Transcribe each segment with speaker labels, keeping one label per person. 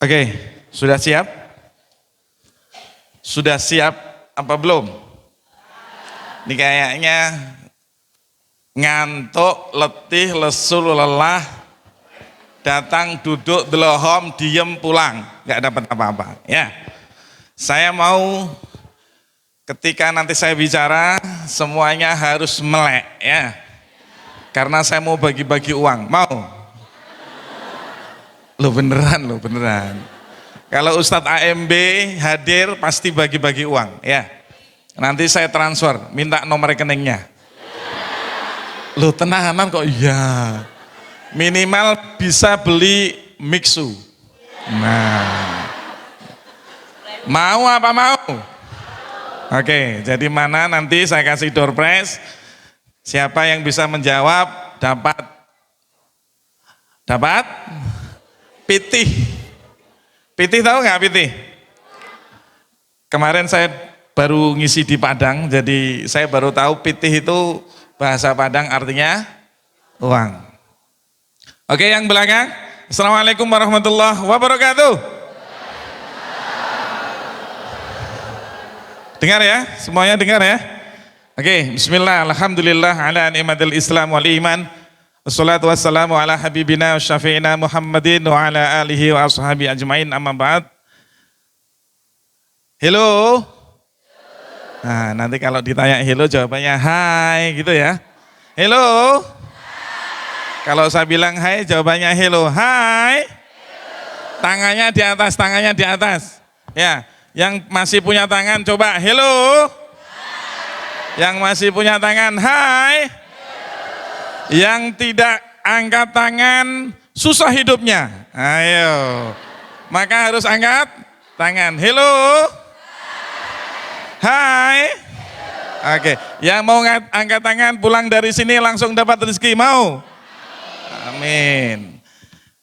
Speaker 1: Oke, sudah siap? Sudah siap apa belum? Ini kayaknya ngantuk, letih, lesu, lelah, datang, duduk, delohom, diem, pulang, nggak dapat apa-apa. Ya, saya mau ketika nanti saya bicara semuanya harus melek, ya, karena saya mau bagi-bagi uang. Mau? Lo beneran. Kalau Ustadz AMB hadir pasti bagi-bagi uang, ya. Nanti saya transfer, minta nomor rekeningnya. Lo tenanan kok? Iya. Minimal bisa beli mixu. Nah, mau apa mau? Oke, jadi mana nanti saya kasih door prize. Siapa yang bisa menjawab dapat pitih. Pitih tahu nggak pitih? Kemarin saya baru ngisi di Padang, jadi saya baru tahu pitih itu bahasa Padang artinya uang. Oke, yang belakang. Assalamualaikum warahmatullahi wabarakatuh. Dengar ya, semuanya dengar ya. Oke, bismillah, alhamdulillah ala ni'matil islam wal iman. Wassalatu wassalamu ala habibina wa syafi'ina Muhammadin wa ala alihi wa ashabi ajmain, amma ba'd. Hello. Nah, nanti kalau ditanya hello jawabannya hai gitu ya. Hello. Kalau saya bilang hai jawabannya hello. Hai. Tangannya di atas. Ya, yang masih punya tangan coba hello. Yang masih punya tangan hai. Yang tidak angkat tangan susah hidupnya. Ayo. Maka harus angkat tangan. Hello. Hai. Oke. Yang mau angkat tangan pulang dari sini langsung dapat rezeki, mau? Amin.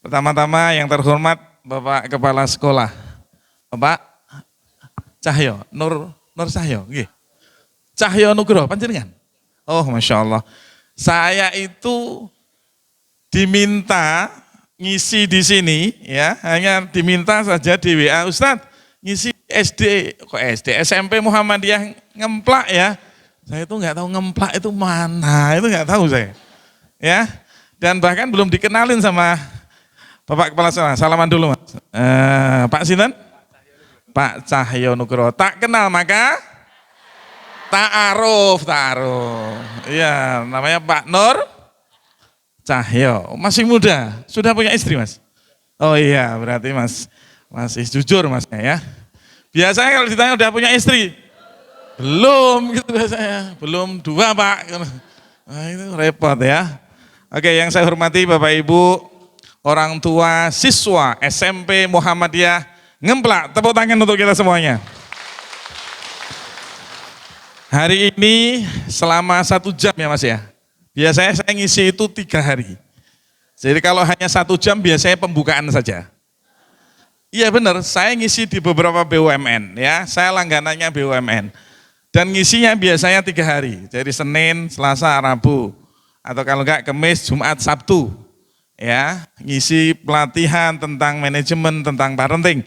Speaker 1: Pertama-tama yang terhormat Bapak Kepala Sekolah. Bapak Cahyo, Nur Cahyo. Cahyo Nugroho, panjenengan? Oh, Masya Allah. Saya itu diminta ngisi di sini, ya, hanya diminta saja di WA, Ustadz ngisi SMP Muhammadiyah ngemplak ya. Saya itu nggak tahu ngemplak itu mana, itu nggak tahu saya, ya. Dan bahkan belum dikenalin sama Bapak Kepala Sekolah. Salaman dulu Mas. Pak Sinten? Pak Cahyo Nugroho. Tak kenal maka ta'aruf. Iya, namanya Pak Nur Cahyo. Masih muda, sudah punya istri Mas? Oh iya, berarti Mas masih jujur Mas ya. Biasanya kalau ditanya udah punya istri? Belum gitu biasanya. Belum dua Pak. Nah, itu repot ya. Oke, yang saya hormati Bapak Ibu, orang tua siswa SMP Muhammadiyah Ngemplak, tepuk tangan untuk kita semuanya. Hari ini selama 1 jam ya Mas ya. Biasanya saya ngisi itu 3 hari. Jadi kalau hanya 1 jam biasanya pembukaan saja. Iya benar, saya ngisi di beberapa BUMN ya. Saya langganannya BUMN. Dan ngisinya biasanya 3 hari. Jadi Senin, Selasa, Rabu. Atau kalau enggak Kamis, Jumat, Sabtu. Ya, ngisi pelatihan tentang manajemen, tentang parenting.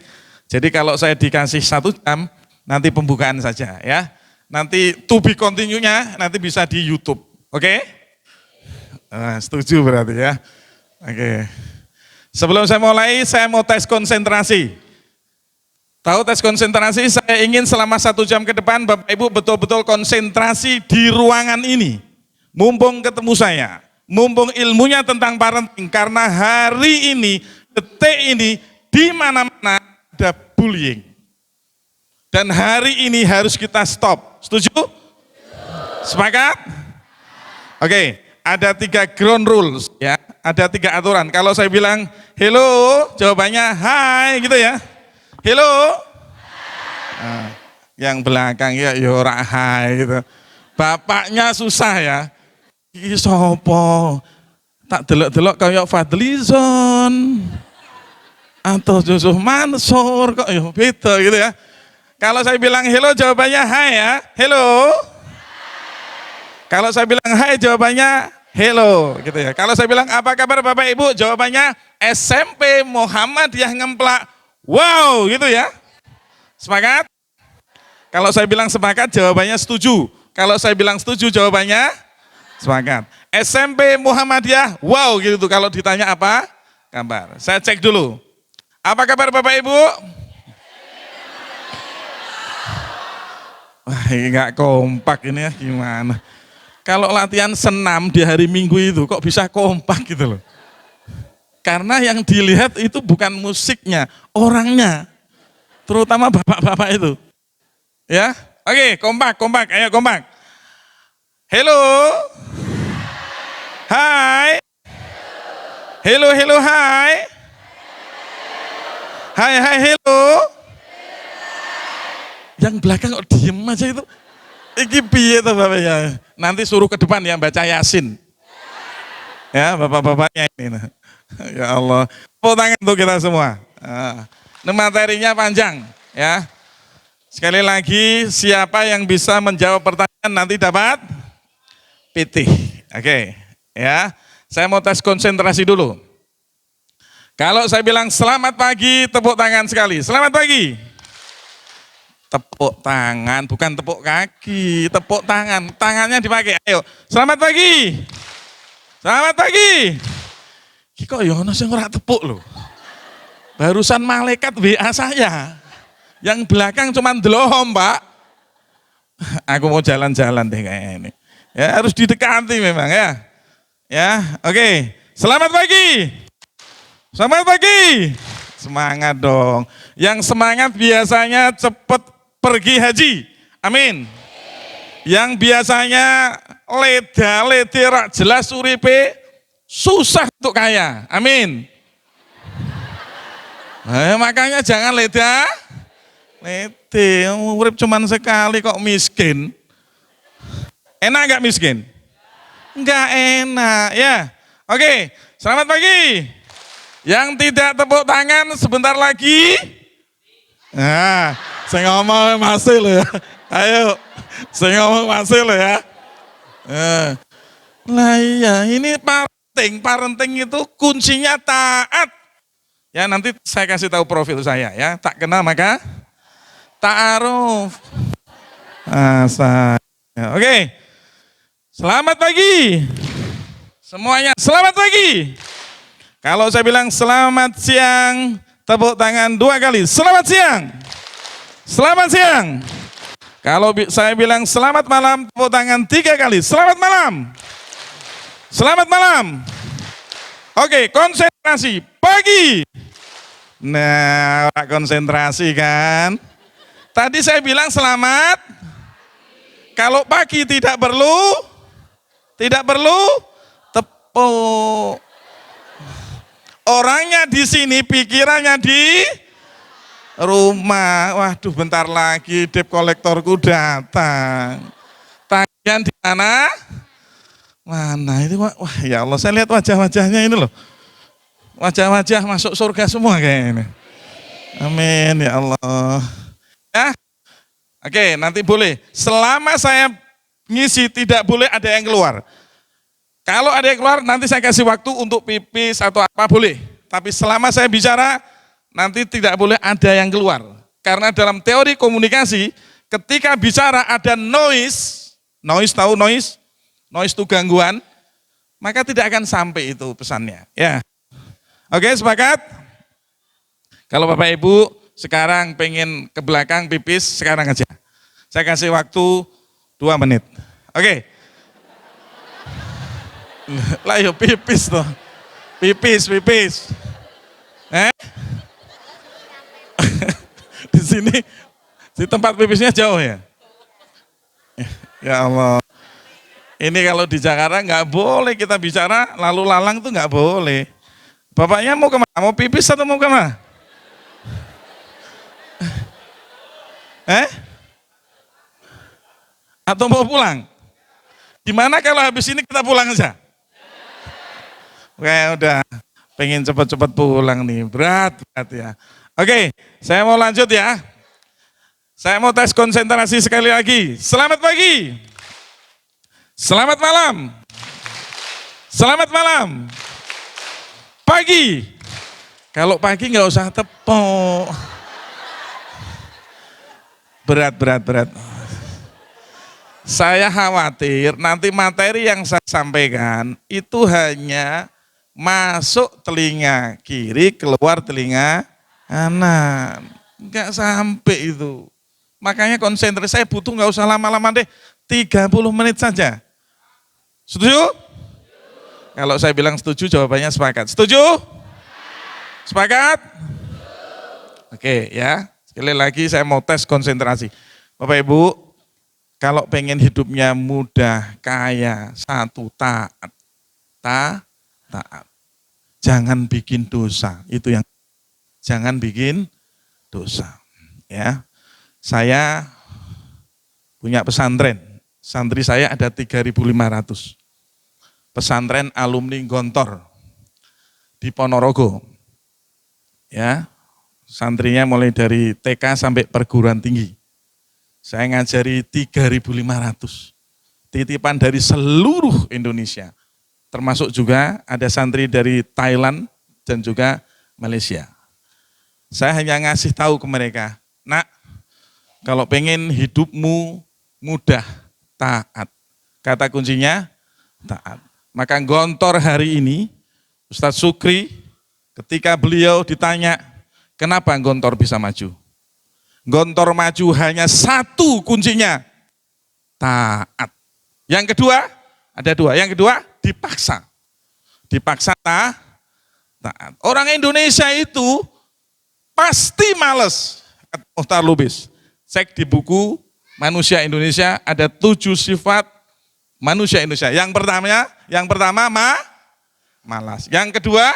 Speaker 1: Jadi kalau saya dikasih 1 jam, nanti pembukaan saja ya. Nanti to be continue-nya nanti bisa di YouTube, oke? Setuju berarti ya. Oke. Sebelum saya mulai, saya mau tes konsentrasi. Tahu tes konsentrasi? Saya ingin selama 1 jam ke depan Bapak Ibu betul-betul konsentrasi di ruangan ini. Mumpung ketemu saya, mumpung ilmunya tentang parenting, karena hari ini, detik ini, di mana-mana ada bullying. Dan hari ini harus kita stop. Setuju? Sepakat? Oke, ada 3 ground rules ya. Ada 3 aturan. Kalau saya bilang hello, jawabannya hai gitu ya. Hello. Nah, yang belakang ya ora hai gitu. Bapaknya susah ya. Iki sopo? Tak delok-delok kayak Fadlizon atau Yusuf Mansur kok ya beda gitu ya. Kalau saya bilang hello jawabannya hai ya, hello. Kalau saya bilang hai jawabannya hello gitu ya. Kalau saya bilang apa kabar Bapak Ibu jawabannya SMP Muhammadiyah Ngemplak Wow, gitu ya. Sepakat? Kalau saya bilang sepakat, jawabannya setuju. Kalau saya bilang setuju, jawabannya sepakat. SMP Muhammadiyah, wow gitu tuh. Kalau ditanya apa? Kabar. Saya cek dulu. Apa kabar Bapak Ibu? Wah, ini nggak kompak ini ya, gimana? Kalau latihan senam di hari Minggu itu kok bisa kompak gitu loh. Karena yang dilihat itu bukan musiknya, orangnya. Terutama bapak-bapak itu. Ya, oke, kompak, ayo kompak. Hello, hai, hello, hai, hello. Yang belakang kok diem aja itu. Iki piye tuh Bapak ya? Nanti suruh ke depan ya baca Yasin. Ya, bapak-bapaknya ini. Ya Allah. Tepuk tangan untuk kita semua. Ini materinya panjang ya. Sekali lagi, siapa yang bisa menjawab pertanyaan nanti dapat PT. Oke, ya. Saya mau tes konsentrasi dulu. Kalau saya bilang selamat pagi, tepuk tangan sekali. Selamat pagi. Tepuk tangan, bukan tepuk kaki, tepuk tangan. Tangannya dipakai. Ayo, selamat pagi. Selamat pagi. Kok ya ono sing ora tepuk loh. Barusan malaikat WA saya. Yang belakang cuma ndelom, Pak. Aku mau jalan-jalan deh kayaknya ini. Ya, harus didekati memang ya. Ya, oke. Selamat pagi. Selamat pagi. Semangat dong. Yang semangat biasanya cepat pergi haji. Amin. Yang biasanya leda-lede rak jelas uripe susah untuk kaya. Amin. Makanya jangan leda. Lede, urip cuman sekali kok miskin. Enak gak miskin? Enggak enak ya. Oke, selamat pagi. Yang tidak tepuk tangan sebentar lagi. Nah, saya ngomong masih loh ya. Ayo, saya ngomong masih loh ya. Lah iya, ini parenting itu kuncinya taat. Ya nanti saya kasih tahu profil saya ya. Tak kenal maka ta'aruf. Oke. Selamat pagi. Semuanya selamat pagi. Kalau saya bilang selamat siang, tepuk tangan 2 kali. Selamat siang. Selamat siang. Kalau saya bilang selamat malam, tepuk tangan 3 kali. Selamat malam. Selamat malam. Oke, konsentrasi. Pagi. Nah, konsentrasi kan. Tadi saya bilang selamat. Kalau pagi tidak perlu tepuk. Orangnya di sini, pikirannya di rumah. Waduh, bentar lagi debt kolektorku datang. Tagihan di mana? Mana itu? Wah, ya Allah, saya lihat wajah-wajahnya ini loh. Wajah-wajah masuk surga semua kayaknya ini. Amin ya Allah. Ya, oke, nanti boleh. Selama saya ngisi tidak boleh ada yang keluar. Kalau ada yang keluar nanti saya kasih waktu untuk pipis atau apa boleh. Tapi selama saya bicara nanti tidak boleh ada yang keluar. Karena dalam teori komunikasi ketika bicara ada noise tahu noise? Noise itu gangguan, maka tidak akan sampai itu pesannya. Ya, oke sepakat? Kalau Bapak Ibu sekarang pengen ke belakang pipis, sekarang aja. Saya kasih waktu 2 menit. Oke. Lah yuk pipis toh. Pipis. Di sini, di tempat pipisnya jauh ya? Ya Allah. Ini kalau di Jakarta nggak boleh kita bicara lalu lalang tuh nggak boleh. Bapaknya mau kemana? Mau pipis atau mau kemana? Atau mau pulang? Gimana kalau habis ini kita pulang aja? Oke, udah pengen cepat-cepat pulang nih, berat ya. Oke, saya mau lanjut ya. Saya mau tes konsentrasi sekali lagi. Selamat pagi. Selamat malam. Selamat malam. Pagi. Kalau pagi nggak usah tepok. Berat. Saya khawatir nanti materi yang saya sampaikan itu hanya masuk telinga kiri, keluar telinga kanan. Enggak sampai itu. Makanya konsentrasi saya butuh nggak usah lama-lama deh, 30 menit saja. Setuju? Kalau saya bilang setuju, jawabannya sepakat. Setuju? Sepakat? Oke ya, sekali lagi saya mau tes konsentrasi. Bapak Ibu, kalau pengen hidupnya mudah, kaya, satu, taat. Taat. Jangan bikin dosa, itu yang jangan bikin dosa. Ya, saya punya pesantren, santri saya ada 3.500. Pesantren alumni Gontor di Ponorogo. Ya, santrinya mulai dari TK sampai perguruan tinggi. Saya ngajari 3.500. Titipan dari seluruh Indonesia. Termasuk juga ada santri dari Thailand dan juga Malaysia. Saya hanya ngasih tahu ke mereka, nak, kalau pengen hidupmu mudah, taat. Kata kuncinya, taat. Maka Gontor hari ini, Ustadz Sukri, ketika beliau ditanya, kenapa Gontor bisa maju? Gontor maju hanya satu kuncinya, taat. Yang kedua, ada dua. Yang kedua, dipaksa. Dipaksa taat. Orang Indonesia itu pasti males. Muhtar Lubis, cek di buku Manusia Indonesia ada 7 sifat manusia Indonesia. Yang pertama malas. Yang kedua,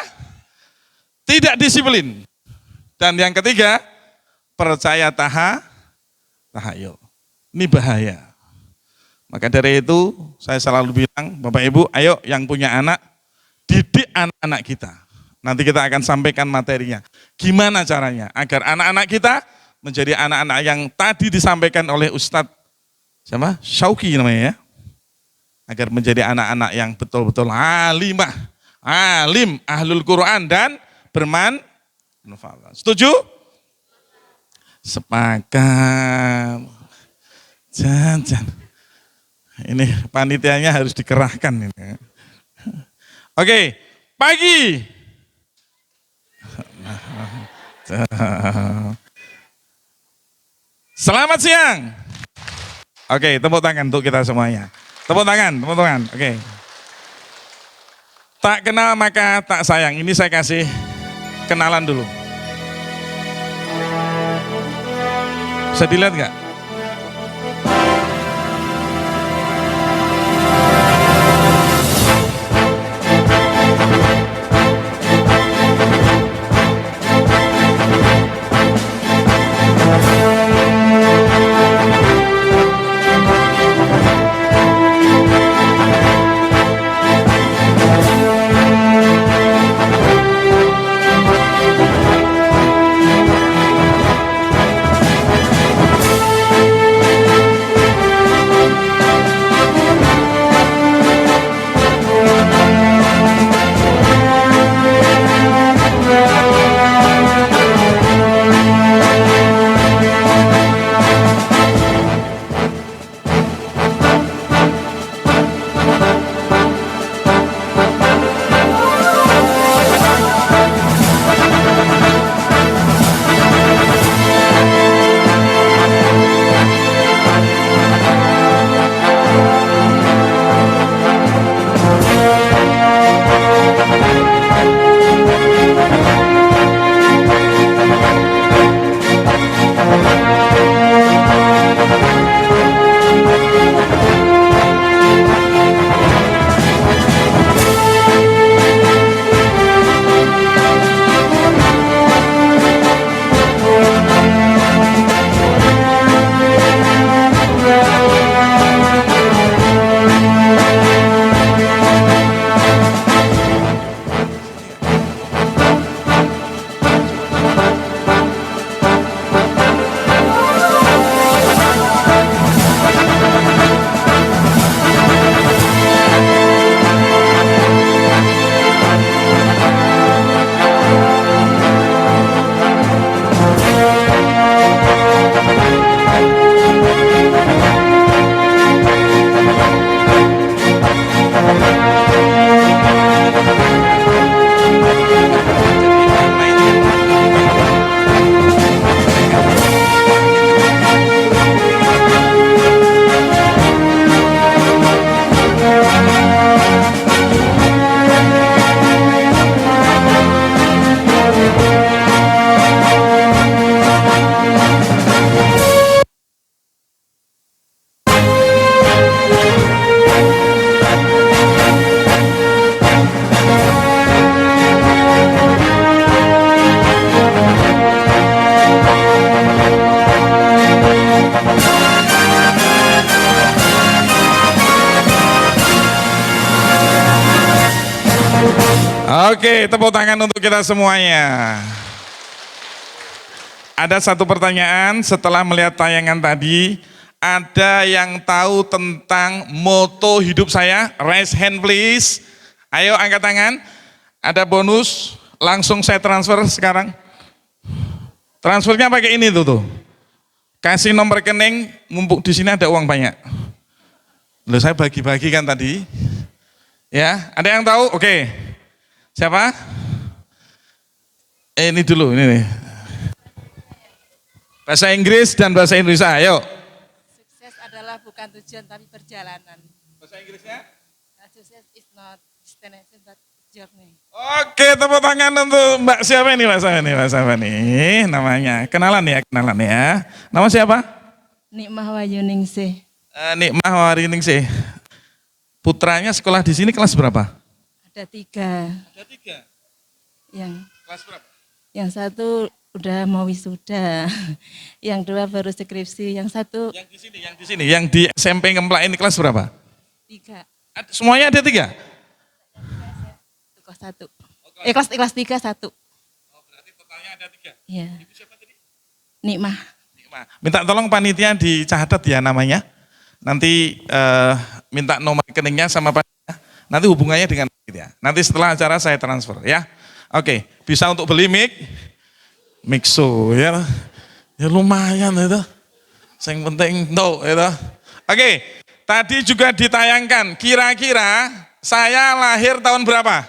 Speaker 1: tidak disiplin. Dan yang ketiga, percaya tahayul. Ini bahaya. Maka dari itu saya selalu bilang, Bapak Ibu, ayo yang punya anak, didik anak-anak kita. Nanti kita akan sampaikan materinya. Gimana caranya agar anak-anak kita menjadi anak-anak yang tadi disampaikan oleh Ustadz siapa? Syauqi namanya ya. Agar menjadi anak-anak yang betul-betul alim, ahlul Quran dan bermanfaat. Setuju? Sepakat. Jangan. Ini panitianya harus dikerahkan ini. Oke, pagi. Selamat siang. Oke, tepuk tangan untuk kita semuanya. Tepuk tangan. Oke. Tak kenal maka tak sayang. Ini saya kasih kenalan dulu. Bisa dilihat nggak? Oke, tepuk tangan untuk kita semuanya. Ada satu pertanyaan setelah melihat tayangan tadi, ada yang tahu tentang moto hidup saya? Raise hand please. Ayo angkat tangan. Ada bonus, langsung saya transfer sekarang. Transfernya pakai ini tuh. Kasih nomor rekening, mumpuk di sini ada uang banyak. Loh, saya bagi-bagi kan tadi. Ya, ada yang tahu? Oke. Siapa? Ini dulu, ini nih. Bahasa Inggris dan bahasa Indonesia, ayo.
Speaker 2: Sukses adalah bukan tujuan tapi perjalanan.
Speaker 1: Bahasa Inggrisnya?
Speaker 2: Success is not destination but journey.
Speaker 1: Oke, tepuk tangan untuk Mbak siapa ini, Mbak siapa nih? Namanya, kenalan ya. Nama siapa?
Speaker 2: Nikmah Wayuningsih.
Speaker 1: Nikmah Wayuningsih. Putranya sekolah di sini kelas berapa?
Speaker 2: Ada 3.
Speaker 1: Ada 3. Kelas berapa?
Speaker 2: Yang satu udah mau wisuda, yang 2 baru skripsi, yang satu.
Speaker 1: Yang di sini, yang di SMP Ngemplak ini kelas berapa?
Speaker 2: 3.
Speaker 1: Semuanya ada 3?
Speaker 2: Kelas 1. Kelas 3 1.
Speaker 1: Oh, berarti totalnya ada 3.
Speaker 2: Iya.
Speaker 1: Ibu siapa tadi?
Speaker 2: Nikmah.
Speaker 1: Minta tolong panitia dicatat ya namanya. Nanti minta nomor rekeningnya sama panitia. Nanti hubungannya dengan panitia. Nanti setelah acara saya transfer ya. Oke, bisa untuk beli mixo ya. Ya lumayan itu. Yang penting tahu itu. Oke, tadi juga ditayangkan. Kira-kira saya lahir tahun berapa?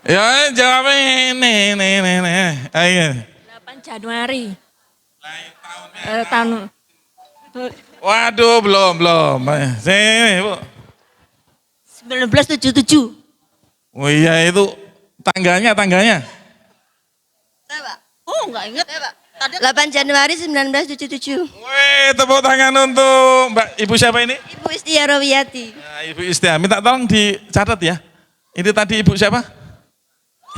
Speaker 1: Ya jawabnya ini. Ayo.
Speaker 2: 8 Januari.
Speaker 1: Lahir
Speaker 2: Tahun.
Speaker 1: Waduh, belum. Sini, Bu.
Speaker 2: 1977.
Speaker 1: Oh iya itu tangganya.
Speaker 2: Oh enggak ingat. 8 Januari 1977.
Speaker 1: Wih, tepuk tangan untuk Mbak Ibu siapa ini?
Speaker 2: Ibu Istia Rawiyati.
Speaker 1: Nah, Ibu Istia, minta tolong dicatat ya. Ini tadi Ibu siapa?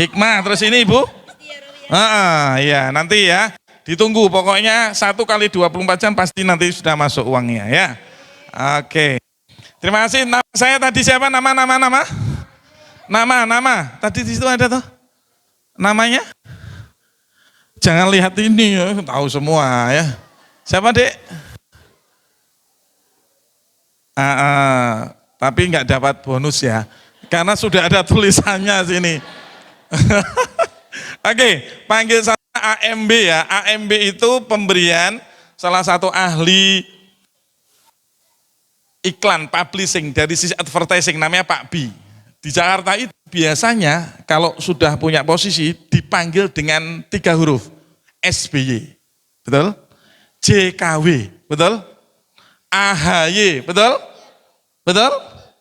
Speaker 1: Hikmah, terus ini Ibu? Iya, nanti ya. Ditunggu, pokoknya 1 kali 24 jam pasti nanti sudah masuk uangnya ya. Oke. Terima kasih. Nama saya tadi siapa? Nama. Tadi di situ ada tuh. Namanya? Jangan lihat ini ya, tahu semua ya. Siapa, Dek? Tapi nggak dapat bonus ya. Karena sudah ada tulisannya sini. Oke, panggil saya AMB ya. AMB itu pemberian salah satu ahli iklan publishing dari sisi advertising, namanya Pak B. Di Jakarta itu biasanya kalau sudah punya posisi dipanggil dengan 3 huruf. SBY, betul? JKW, betul? AHY, betul? Betul?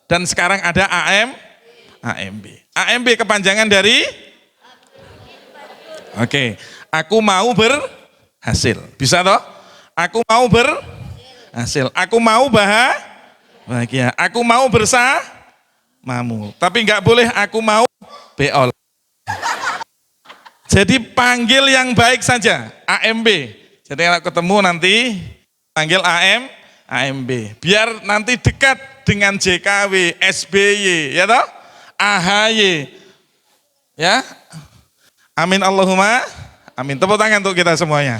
Speaker 1: Dan sekarang ada AMB. AMB kepanjangan dari? Oke, aku mau berhasil. Bisa toh? Aku mau berhasil. Aku mau bahagia. Aku mau bersamamu. Tapi nggak boleh aku mau beol. Jadi panggil yang baik saja, AMB. Jadi kalau ketemu nanti panggil AMB. Biar nanti dekat dengan JKW, SBY, ya toh? AHY. Ya. Amin Allahumma. Amin. Tepuk tangan untuk kita semuanya.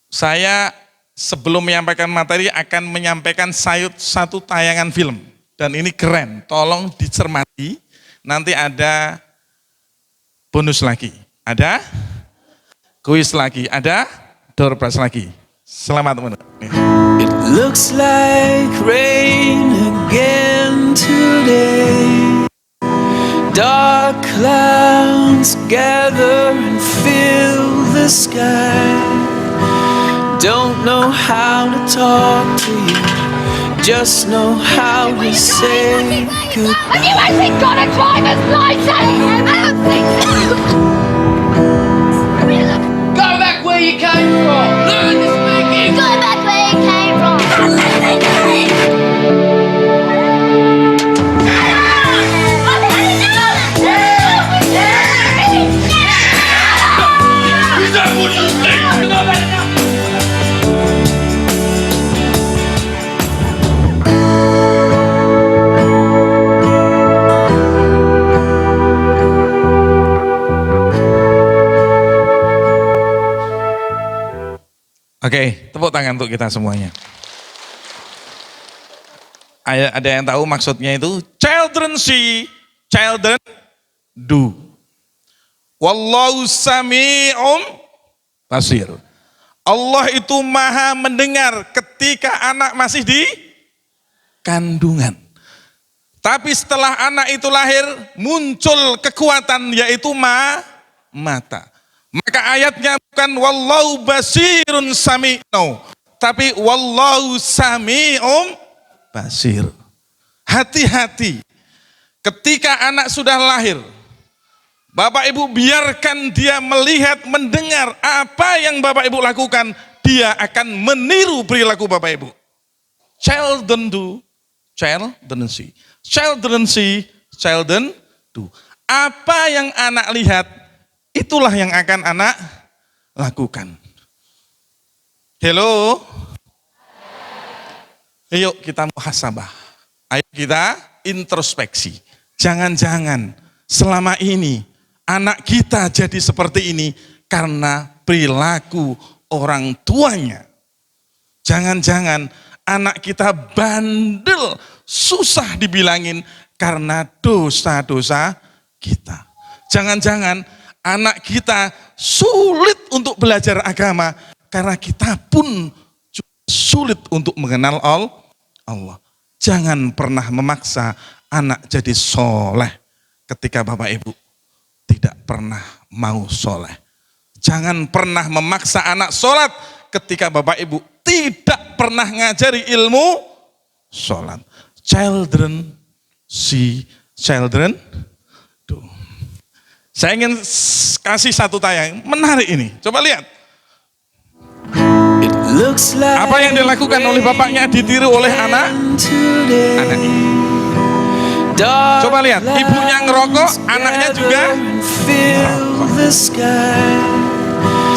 Speaker 1: Saya sebelum menyampaikan materi akan menyampaikan satu tayangan film. Dan ini keren, tolong dicermati. Nanti ada bonus lagi, ada kuis lagi, ada door prize lagi. Selamat menonton.
Speaker 3: It looks like rain again today. Dark clouds gather and fill the sky. Don't know how to talk to you, just know how to say goodbye.
Speaker 4: Have you actually got a driver's license?
Speaker 5: Go back where you came from. Learn to speak English.
Speaker 4: Go back where you came from.
Speaker 5: Is that what you think?
Speaker 1: Oke, tepuk tangan untuk kita semuanya. Ada yang tahu maksudnya itu? Children see, children do. Wallahu sami'um basir. Allah itu maha mendengar ketika anak masih di kandungan. Tapi setelah anak itu lahir, muncul kekuatan yaitu mata. Maka ayatnya bukan wallahu basirun sami'un, tapi wallahu sami'um basir. Hati-hati ketika anak sudah lahir, Bapak Ibu biarkan dia melihat, mendengar apa yang Bapak Ibu lakukan, dia akan meniru perilaku Bapak Ibu. Children do, children see. Children see, children do. Apa yang anak lihat, itulah yang akan anak lakukan. Hello? Ayo kita muhasabah. Ayo kita introspeksi. Jangan-jangan selama ini anak kita jadi seperti ini karena perilaku orang tuanya. Jangan-jangan anak kita bandel, susah dibilangin karena dosa-dosa kita. Jangan-jangan anak kita sulit untuk belajar agama karena kita pun sulit untuk mengenal Allah. Jangan pernah memaksa anak jadi soleh ketika Bapak Ibu tidak pernah mau soleh. Jangan pernah memaksa anak sholat ketika Bapak Ibu tidak pernah ngajari ilmu sholat. Children see, children do. Saya ingin kasih satu tayang menarik ini. Coba lihat. Apa yang dilakukan oleh bapaknya ditiru oleh anak ini. Coba lihat, ibunya ngerokok, anaknya juga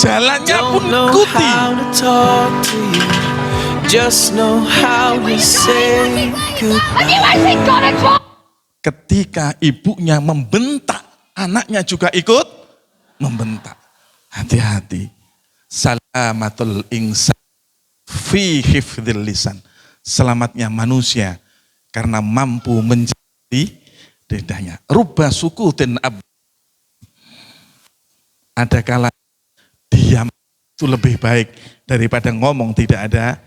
Speaker 1: jalannya pun ikuti. Ketika ibunya membentak, anaknya juga ikut membentak. Hati-hati. Salamatul insan fi hifdzil lisan. Selamatnya manusia karena mampu menjadi lidahnya. Rubba sukutin ada kala diam itu lebih baik daripada ngomong tidak ada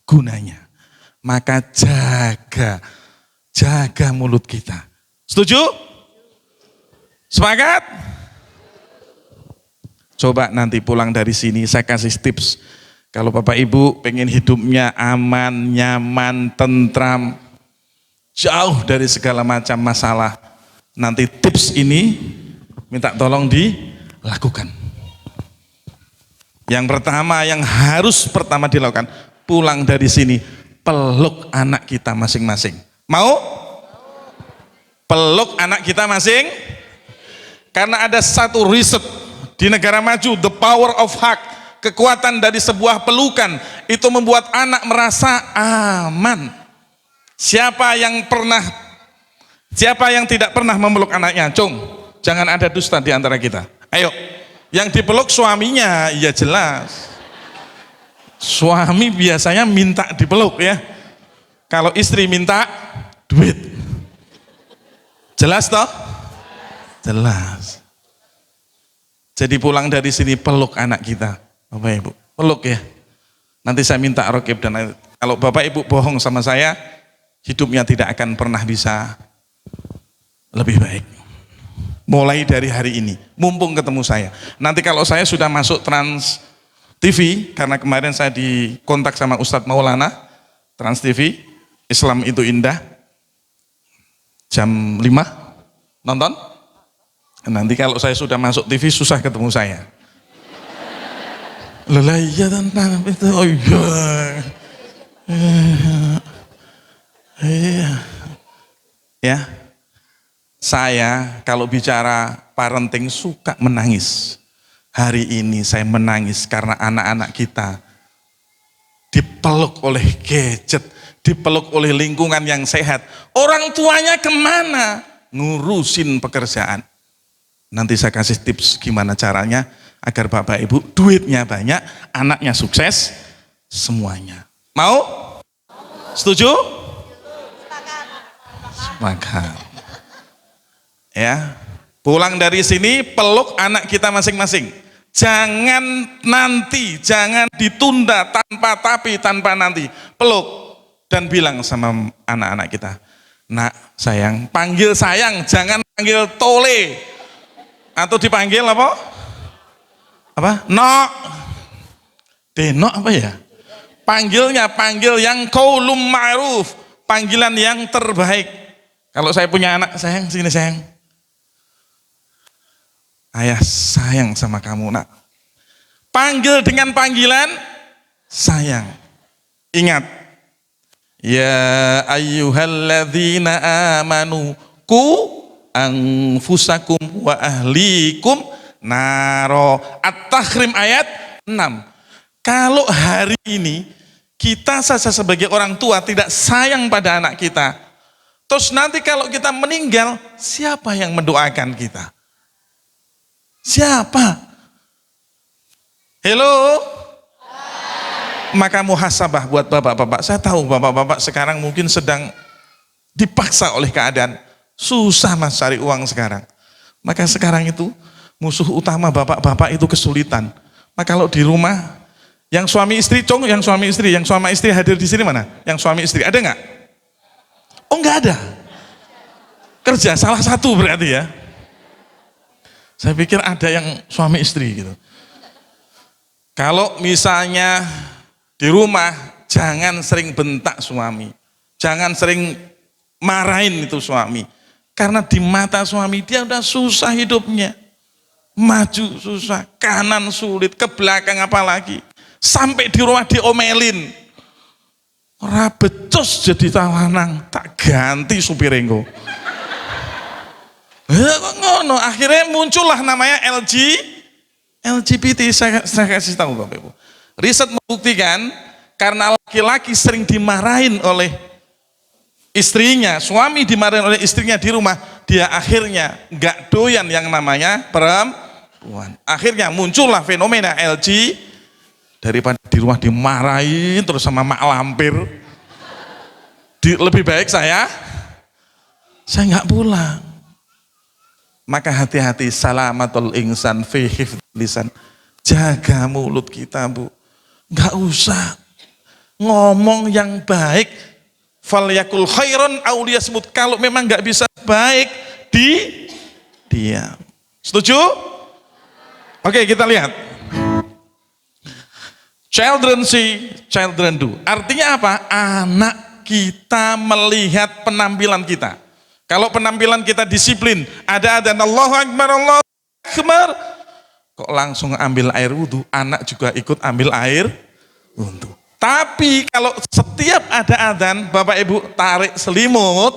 Speaker 1: gunanya. Maka jaga mulut kita. Setuju? Sepakat? Coba nanti pulang dari sini saya kasih tips. Kalau Bapak Ibu pengen hidupnya aman, nyaman, tentram, jauh dari segala macam masalah, nanti tips ini minta tolong dilakukan. Yang pertama, yang harus pertama dilakukan, pulang dari sini, peluk anak kita masing-masing. Mau? Peluk anak kita masing? Karena ada satu riset di negara maju, the power of hug, kekuatan dari sebuah pelukan, itu membuat anak merasa aman. Siapa yang tidak pernah memeluk anaknya? Cung, jangan ada dusta di antara kita. Ayo, yang dipeluk suaminya, ya jelas. Suami biasanya minta dipeluk ya. Kalau istri minta duit. Jelas toh? Jelas. Jadi pulang dari sini peluk anak kita, Bapak Ibu, peluk ya. Nanti saya minta Rokib dan kalau Bapak Ibu bohong sama saya, hidupnya tidak akan pernah bisa lebih baik. Mulai dari hari ini, mumpung ketemu saya. Nanti kalau saya sudah masuk Trans TV, karena kemarin saya dikontak sama Ustadz Maulana, Trans TV, Islam itu indah, jam 5, nonton? Nanti kalau saya sudah masuk TV susah ketemu saya. Lelah iya tentang itu, oh iya. Ya, saya kalau bicara parenting suka menangis. Hari ini saya menangis karena anak-anak kita dipeluk oleh gadget, dipeluk oleh lingkungan yang sehat. Orang tuanya kemana? Ngurusin pekerjaan. Nanti saya kasih tips gimana caranya agar Bapak Ibu duitnya banyak, anaknya sukses, semuanya. Mau? Setuju? Sepakat. Ya, pulang dari sini peluk anak kita masing-masing. Jangan nanti, jangan ditunda tanpa tapi, tanpa nanti. Peluk dan bilang sama anak-anak kita, nak sayang, panggil sayang, jangan panggil tole. Atau dipanggil apa? Apa? Nok. Denok apa ya? Panggilnya, panggil yang qaulum ma'ruf, panggilan yang terbaik. Kalau saya punya anak, sayang, sini sayang. Ayah sayang sama kamu, nak. Panggil dengan panggilan sayang. Ingat, ya ayyuhalladzina amanu ku anfusakum wa ahlikum naro. At-Tahrim ayat 6. Kalau hari ini kita saja sebagai orang tua tidak sayang pada anak kita, terus nanti kalau kita meninggal, siapa yang mendoakan kita? Siapa? Hello? Maka muhasabah buat bapak-bapak. Saya tahu bapak-bapak sekarang mungkin sedang dipaksa oleh keadaan. Susah mas cari uang sekarang. Maka sekarang itu musuh utama bapak-bapak itu kesulitan. Maka kalau di rumah, yang suami istri, yang suami istri hadir di sini mana? Yang suami istri, ada nggak? Oh nggak ada. Kerja salah satu berarti ya. Saya pikir ada yang suami istri gitu. Kalau misalnya di rumah, jangan sering bentak suami. Jangan sering marahin itu suami. Karena di mata suami dia udah susah hidupnya. Maju susah, kanan sulit, ke belakang apalagi. Sampai di rumah diomelin. Ora becus jadi talanang, tak ganti supir engko. Kok ngono, akhirnya muncullah namanya LGBT. Saya kasih tahu Bapak Ibu. Riset membuktikan karena laki-laki sering dimarahin oleh istrinya, suami dimarahin oleh istrinya di rumah, dia akhirnya nggak doyan yang namanya perempuan. Akhirnya muncullah fenomena LG, daripada di rumah dimarahin terus sama mak lampir, lebih baik saya nggak pulang. Maka hati-hati, salamatul insan fi hifdzil lisan. Jaga mulut kita, Bu. Enggak usah ngomong yang baik. Falyakul khairan aw liyasmut. Kalau memang enggak bisa baik, diam. Setuju? Oke, kita lihat. Children see, children do. Artinya apa? Anak kita melihat penampilan kita. Kalau penampilan kita disiplin, ada adzan Allahu Akbar, Allahu Akbar, kok langsung ambil air wudhu, anak juga ikut ambil air wudhu. Tapi kalau setiap ada adzan, Bapak Ibu tarik selimut,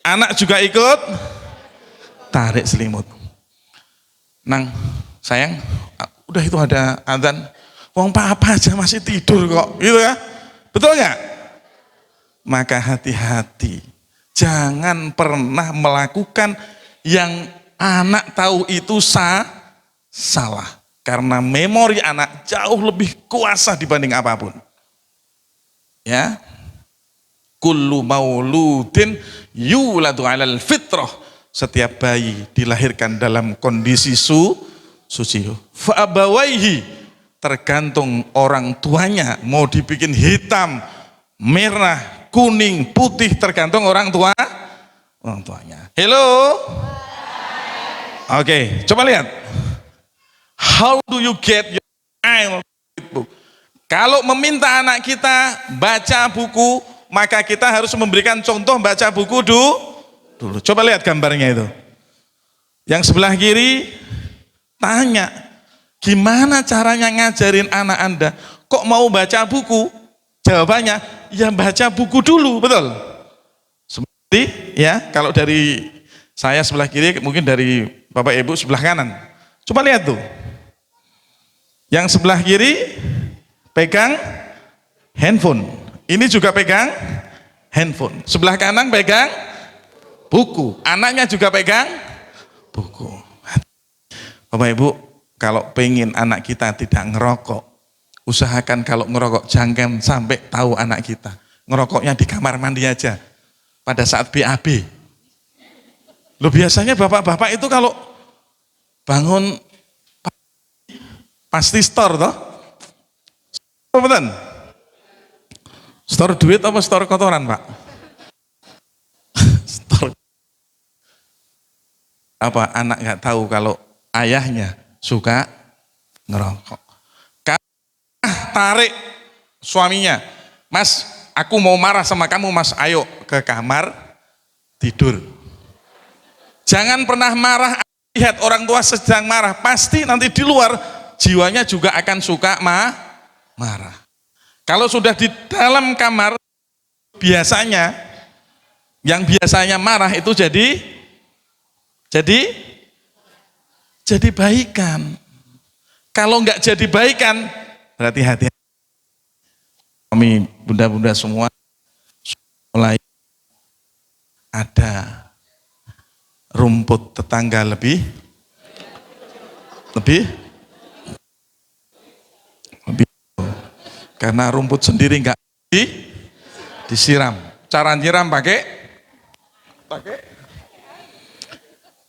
Speaker 1: anak juga ikut tarik selimut. Nang, sayang, udah itu ada adzan, wong papa aja masih tidur kok, gitu ya, betul nggak? Maka hati-hati. Jangan pernah melakukan yang anak tahu itu salah. Karena memori anak jauh lebih kuasa dibanding apapun. Ya. Kullu mauludin yuladu 'alal fitrah. Setiap bayi dilahirkan dalam kondisi suci. Fa abawaihi, tergantung orang tuanya mau dibikin hitam, merah, kuning, putih, tergantung orang tuanya. Hello? Oke, coba lihat. How do you get your child book? Kalau meminta anak kita baca buku, maka kita harus memberikan contoh baca buku dulu. Coba lihat gambarnya itu. Yang sebelah kiri tanya, gimana caranya ngajarin anak Anda? Kok mau baca buku? Jawabannya, ya baca buku dulu, betul? Seperti ya, kalau dari saya sebelah kiri, mungkin dari Bapak Ibu sebelah kanan. Coba lihat tuh. Yang sebelah kiri pegang handphone. Ini juga pegang handphone. Sebelah kanan pegang buku. Anaknya juga pegang buku. Bapak Ibu, kalau pengen anak kita tidak ngerokok, Usahakan kalau ngerokok jangan sampai tahu anak kita. Ngerokoknya di kamar mandi aja. Pada saat BAB. Loh biasanya bapak-bapak itu kalau bangun pasti store toh? Apa betul? Store duit apa store kotoran, Pak? Store. Apa anak nggak tahu kalau ayahnya suka ngerokok. Tarik suaminya, Mas, aku mau marah sama kamu, Mas, ayo ke kamar tidur. Jangan pernah marah, lihat orang tua sedang marah, pasti nanti di luar jiwanya juga akan suka marah. Kalau sudah di dalam kamar, biasanya yang biasanya marah itu jadi baikan. Kalau nggak jadi baikan, berarti hati. Kami bunda-bunda semua mulai ada rumput tetangga lebih karena rumput sendiri nggak disiram. Cara nyiram pakai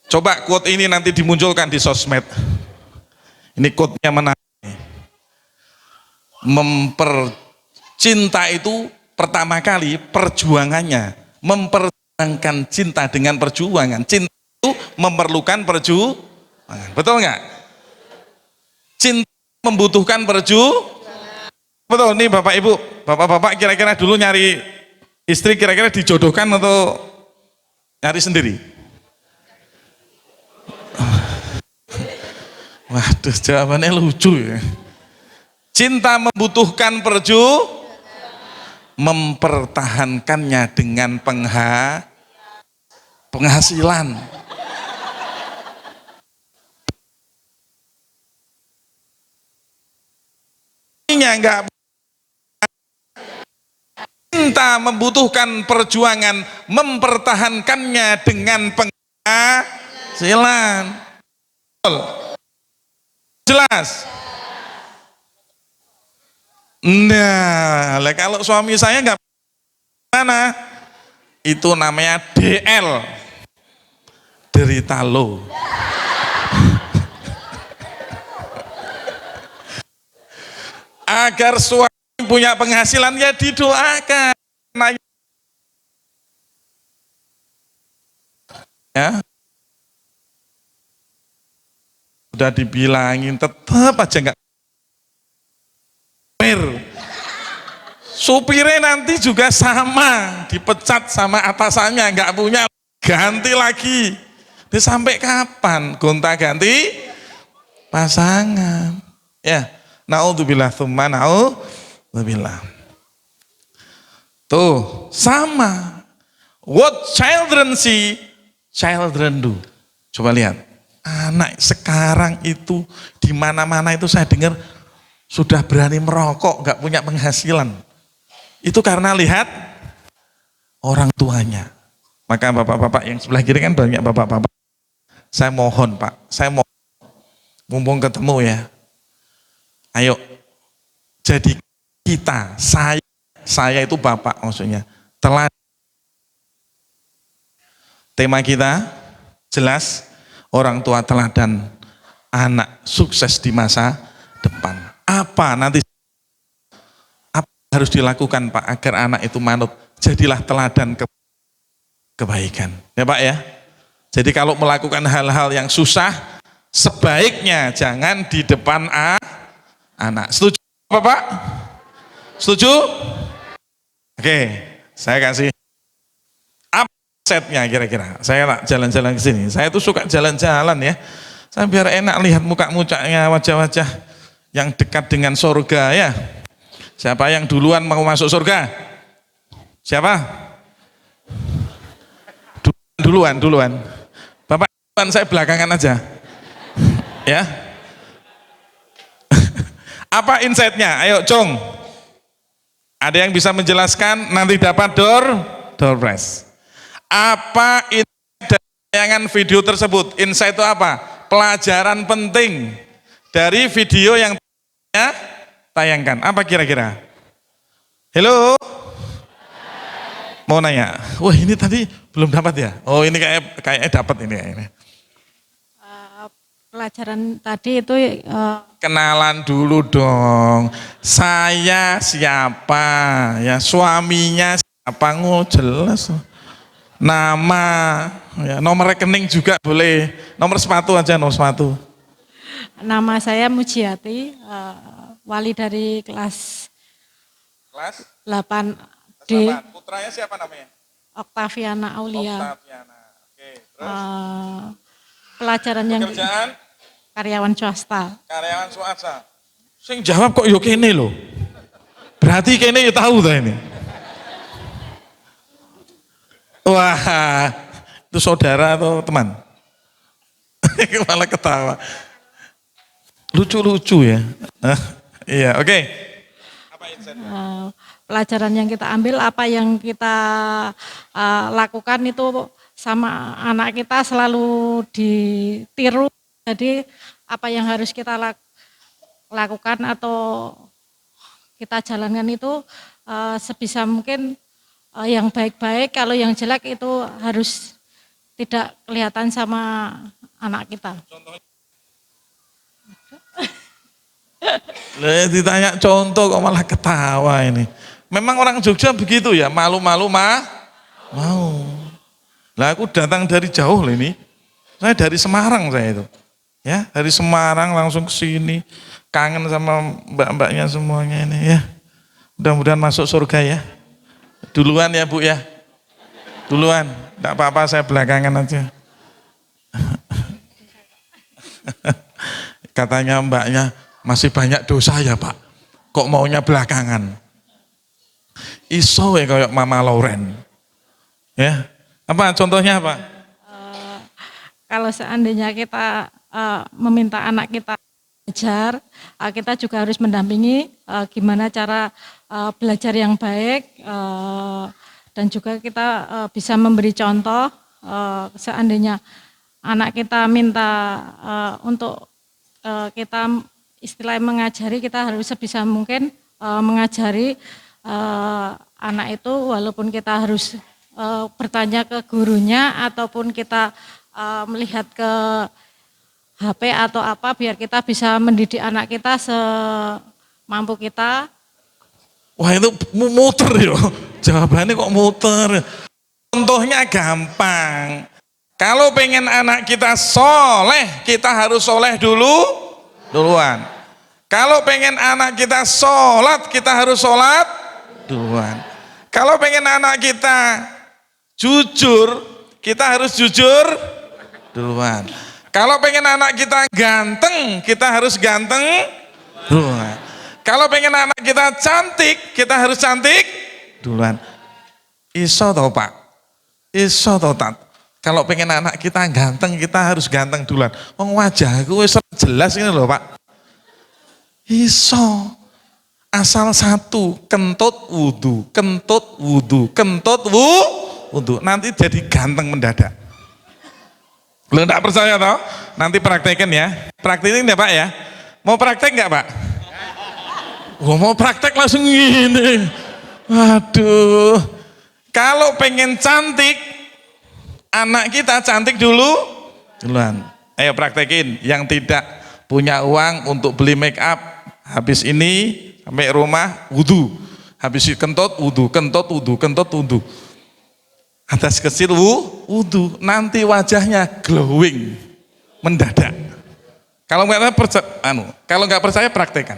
Speaker 1: coba quote ini nanti dimunculkan di sosmed. Ini quote-nya menarik. Cinta itu pertama kali perjuangannya memperjuangkan cinta dengan perjuangan. Cinta itu memerlukan perjuangan. Betul nggak? Cinta membutuhkan perjuangan. Betul, nih Bapak Ibu, Bapak-bapak kira-kira dulu nyari istri kira-kira dijodohkan atau nyari sendiri? Waduh, jawabannya lucu ya. Cinta membutuhkan mempertahankannya dengan penghasilan. Enggak. Cinta membutuhkan perjuangan mempertahankannya dengan penghasilan. Jelas? Nah, kalau suami saya nggak mana, itu namanya DL, derita lo. Agar suami punya penghasilan ya didoakan. Ya, udah dibilangin tetap aja nggak. Supirnya nanti juga sama, dipecat sama atasannya, nggak punya, ganti lagi. Dia sampai kapan gonta-ganti pasangan? Ya, naudzubillah tsumma naudzubillah. Tuh, sama. What children see, children do. Coba lihat, anak sekarang itu di mana-mana itu saya dengar sudah berani merokok, nggak punya penghasilan. Itu karena lihat orang tuanya. Maka bapak-bapak yang sebelah kiri kan banyak bapak-bapak. Saya mohon Pak, saya mau mumpung ketemu ya. Ayo, jadi kita, saya itu bapak maksudnya. Tema kita jelas, orang tua teladan, anak sukses di masa depan. Apa nanti harus dilakukan Pak agar anak itu manut, jadilah teladan kebaikan ya Pak ya. Jadi kalau melakukan hal-hal yang susah sebaiknya jangan di depan anak. Setuju Pak? Setuju? Oke, saya kasih apa setnya kira-kira. Saya tak jalan-jalan ke sini, saya tuh suka jalan-jalan ya, saya biar enak lihat muka-mukanya, wajah-wajah yang dekat dengan surga ya. Siapa yang duluan mau masuk surga? Siapa? Duluan. Bapak duluan, saya belakangan aja. Ya. Apa insight-nya? Ayo, Cong. Ada yang bisa menjelaskan? Nanti dapat door prize. Apa insight dari tayangan video tersebut? Insight itu apa? Pelajaran penting dari video yang tayangkan. Apa kira-kira? Halo? Mau nanya? Wah ini tadi belum dapat ya? Oh ini kayaknya dapat ini kayaknya.
Speaker 6: Pelajaran tadi itu
Speaker 1: Kenalan dulu dong. Saya siapa? Ya suaminya siapa? Jelas. Nama, ya, nomor rekening juga boleh. Nomor sepatu aja, nomor sepatu.
Speaker 6: nama saya Mujiati, wali dari kelas
Speaker 1: Kelas
Speaker 6: 8D,
Speaker 1: Putranya siapa namanya?
Speaker 6: Oktaviana Aulia.
Speaker 1: Oktaviana. Oke, terus
Speaker 6: Pelajaran yang
Speaker 1: pekerjaan
Speaker 6: karyawan swasta.
Speaker 1: karyawan swasta. Sing jawab kok yo kene lho. Berarti kene yo tahu ta ini. Wah, itu saudara atau teman? Malah ketawa. Lucu-lucu ya. Iya, oke. Apa insight?
Speaker 6: Pelajaran yang kita ambil, apa yang kita lakukan itu sama anak kita selalu ditiru. Jadi apa yang harus kita lakukan atau kita jalankan itu sebisa mungkin yang baik-baik, kalau yang jelek itu harus tidak kelihatan sama anak kita.
Speaker 1: Lah ditanya contoh kok malah ketawa ini. Memang orang Jogja begitu ya, malu-malu mau. Lah aku datang dari jauh loh ini. Saya dari Semarang saya itu. Ya, dari Semarang langsung ke sini. Kangen sama mbak-mbaknya semuanya ini ya. Mudah-mudahan masuk surga ya. Duluan ya Bu ya. Duluan. Enggak apa-apa saya belakangan aja. Katanya mbaknya, masih banyak dosa ya Pak. Kok maunya belakangan? Iso ya kayak Mama Lauren. Ya. Apa contohnya apa?
Speaker 6: Kalau seandainya kita meminta anak kita belajar, kita juga harus mendampingi gimana cara belajar yang baik, dan juga kita bisa memberi contoh. Seandainya anak kita minta untuk kita istilahnya mengajari, kita harus sebisa mungkin mengajari anak itu, walaupun kita harus bertanya ke gurunya ataupun kita melihat ke HP atau apa, biar kita bisa mendidik anak kita semampu kita.
Speaker 1: Wah itu muter ya, jawabannya kok muter. Contohnya gampang. Kalau pengen anak kita soleh, kita harus soleh duluan. Kalau pengen anak kita sholat, kita harus sholat duluan. Kalau pengen anak kita jujur, kita harus jujur duluan. Kalau pengen anak kita ganteng, kita harus ganteng duluan. Kalau pengen anak kita cantik, kita harus cantik duluan. Iso tau Pak? Iso tau Tat? Kalau pengen anak kita ganteng, kita harus ganteng duluan. Wong wajahku wis jelas ini loh Pak. Iso. Asal satu, kentut wudu, kentut wudu, kentut wudu. Nanti jadi ganteng mendadak. Lo enggak percaya toh? Nanti praktekin ya. Praktekin ya Pak ya? Mau praktek enggak Pak? Wah, mau praktek langsung gini. Waduh. Kalau pengen cantik, anak kita cantik duluan. Ayo praktekin. Yang tidak punya uang untuk beli make up, habis ini sampai rumah wudu. Habis kentut wudu, kentut wudu, kentut wudu. Atas kecil wudu, nanti wajahnya glowing, mendadak. Kalau nggak percaya praktekan.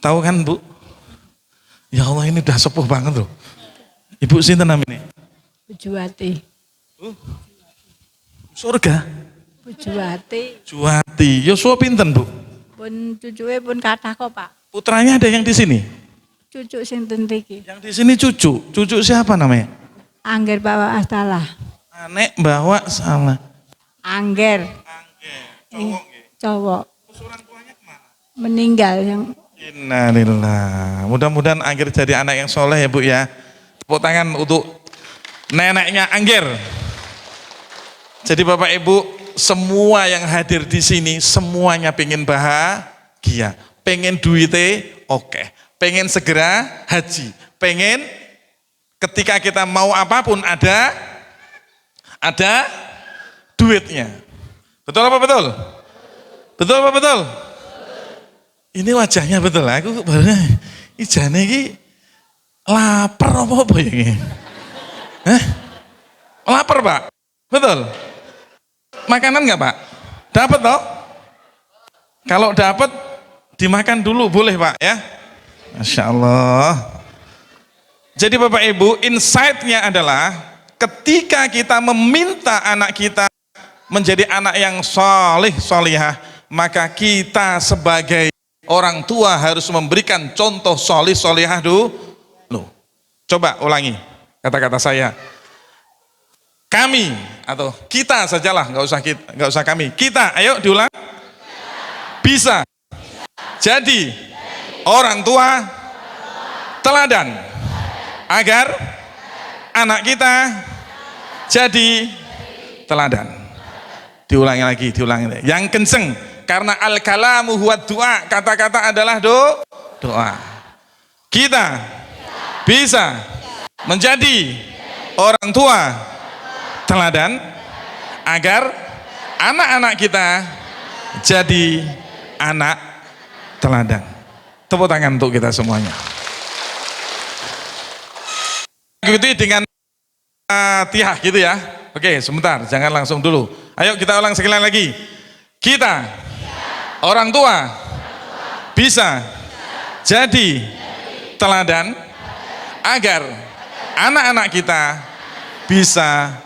Speaker 1: Tahu kan Bu? Ya Allah ini udah sepuh banget loh. Ibu sinten namanya?
Speaker 7: Pujuwati.
Speaker 1: Surga.
Speaker 7: Pujuwati.
Speaker 1: Juwati. Yosua pinten Bu?
Speaker 7: Pun cucuke pun kathah kok, Pak.
Speaker 1: Putranya ada yang di sini?
Speaker 7: Cucu sinten iki?
Speaker 1: Yang di sini cucu. Cucu siapa namanya?
Speaker 7: Angger bawa salah.
Speaker 1: Anek bawa salah.
Speaker 7: Angger.
Speaker 1: Cowok.
Speaker 7: Cowok.
Speaker 1: Terus orang tuanya kemana?
Speaker 7: Meninggal yang
Speaker 1: Innalillah. Mudah-mudahan Angger jadi anak yang soleh ya Bu ya. Tepuk tangan untuk neneknya Angger. Jadi Bapak Ibu, semua yang hadir di sini semuanya pengen bahagia. pengen duitnya oke, pengen segera haji, pengen ketika kita mau apapun ada duitnya. Betul apa betul? Betul apa betul? Ini wajahnya betul, aku baru ijane iki lapar apa ya ini? Lapar Pak? Betul? Makanan nggak Pak? Dapat toh? Kalau dapat dimakan dulu boleh Pak ya? Masya Allah. Jadi Bapak Ibu, insight-nya adalah ketika kita meminta anak kita menjadi anak yang soleh, solihah, maka kita sebagai orang tua harus memberikan contoh soleh, solihah dulu. Coba ulangi kata-kata saya. Kami atau kita sajalah, nggak usah kami. Kita, ayo diulang. Bisa jadi orang tua teladan agar anak kita jadi teladan. Diulangi lagi. Yang kenceng, karena al-kalamu huwa doa, kata-kata adalah doa. Kita bisa menjadi orang tua teladan agar anak-anak kita jadi anak teladan. Tepuk tangan untuk kita semuanya. Ikuti dengan Fatihah gitu ya. Oke, sebentar, jangan langsung dulu. Ayo kita ulang sekali lagi. Kita orang tua bisa jadi teladan agar anak-anak kita bisa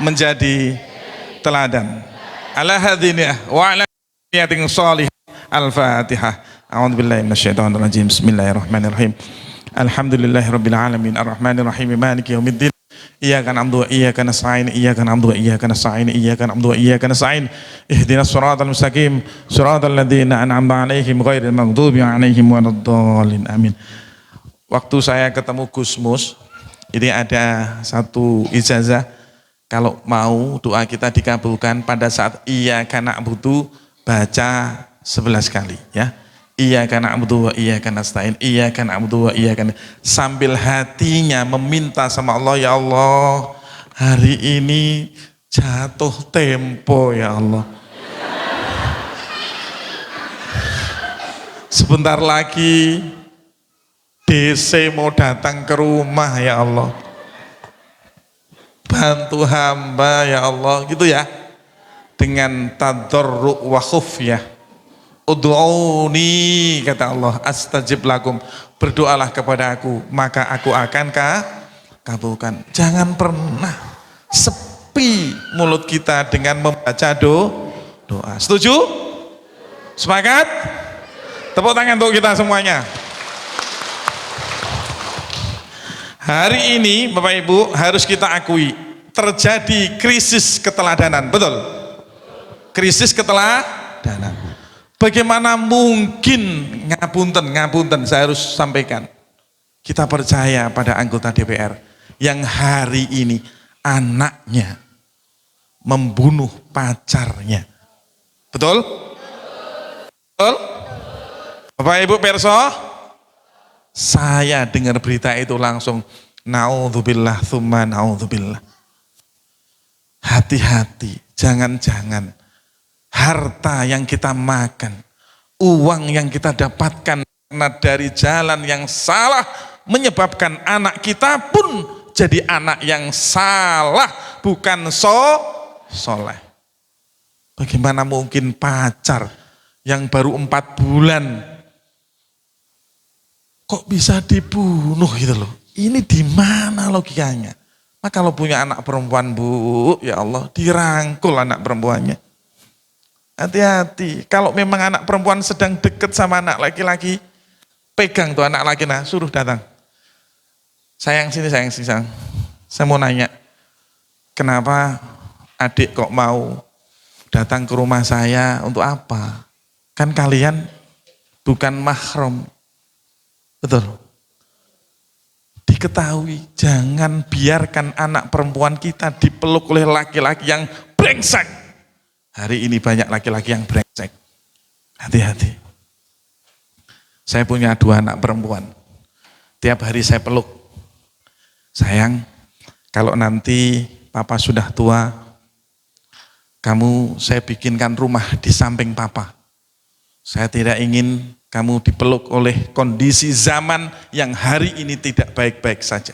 Speaker 1: menjadi teladan. Ala hadiniyah wa ala niyatin shalih. Al-Fatihah. A'udzubillahi minasyaitonir rajim. Bismillahirrahmanirrahim. Alhamdulillahirabbil alamin arrahmanir rahim maliki yaumiddin. Iyyaka na'budu wa iyyaka nasta'in. Iyyaka na'budu wa iyyaka nasta'in. Iyyaka na'budu wa iyyaka nasta'in. Ihdinas siratal mustaqim. Siratal ladzina an'amta 'alaihim ghairil maghdubi 'alaihim waladdallin. Amin. Waktu saya ketemu Gus Mus, ini ada satu ijazah, kalau mau doa kita dikabulkan pada saat iyyaka na'budu baca 11 kali ya. Iyyaka na'budu wa iyyaka nasta'in. Iyyaka na'budu wa iyyaka, sambil hatinya meminta sama Allah, ya Allah, hari ini jatuh tempo ya Allah. Sebentar lagi DC mau datang ke rumah ya Allah. Bantu hamba ya Allah, gitu ya. Dengan tadarru' wa khufyah. Ud'uni, kata Allah, astajib lakum, berdoalah kepada aku maka aku akan kabulkan. Jangan pernah sepi mulut kita dengan membaca doa. Setuju? Sepakat? Tepuk tangan untuk kita semuanya. Hari ini Bapak Ibu harus kita akui terjadi krisis keteladanan, betul? Krisis keteladanan. Bagaimana mungkin, ngapunten saya harus sampaikan, kita percaya pada anggota DPR yang hari ini anaknya membunuh pacarnya. Betul? Betul? Bapak Ibu perso, saya dengar berita itu langsung naudzubillah tsumma naudzubillah. Hati-hati, jangan-jangan harta yang kita makan, uang yang kita dapatkan karena dari jalan yang salah menyebabkan anak kita pun jadi anak yang salah, bukan soleh. Bagaimana mungkin pacar yang baru 4 bulan kok bisa dibunuh gitu loh? Ini di mana logikanya? Nah, kalau punya anak perempuan, Bu, ya Allah, dirangkul anak perempuannya. Hati-hati, kalau memang anak perempuan sedang deket sama anak laki-laki, pegang tuh anak laki, nah suruh datang. Sayang sini, sayang. Saya mau nanya, kenapa adik kok mau datang ke rumah saya untuk apa? Kan kalian bukan mahram. Betul? Diketahui, jangan biarkan anak perempuan kita dipeluk oleh laki-laki yang brengsek. Hari ini banyak laki-laki yang brengsek. Hati-hati. Saya punya 2 anak perempuan. Tiap hari saya peluk. Sayang, kalau nanti papa sudah tua, saya bikinkan rumah di samping papa. Saya tidak ingin kamu dipeluk oleh kondisi zaman yang hari ini tidak baik-baik saja.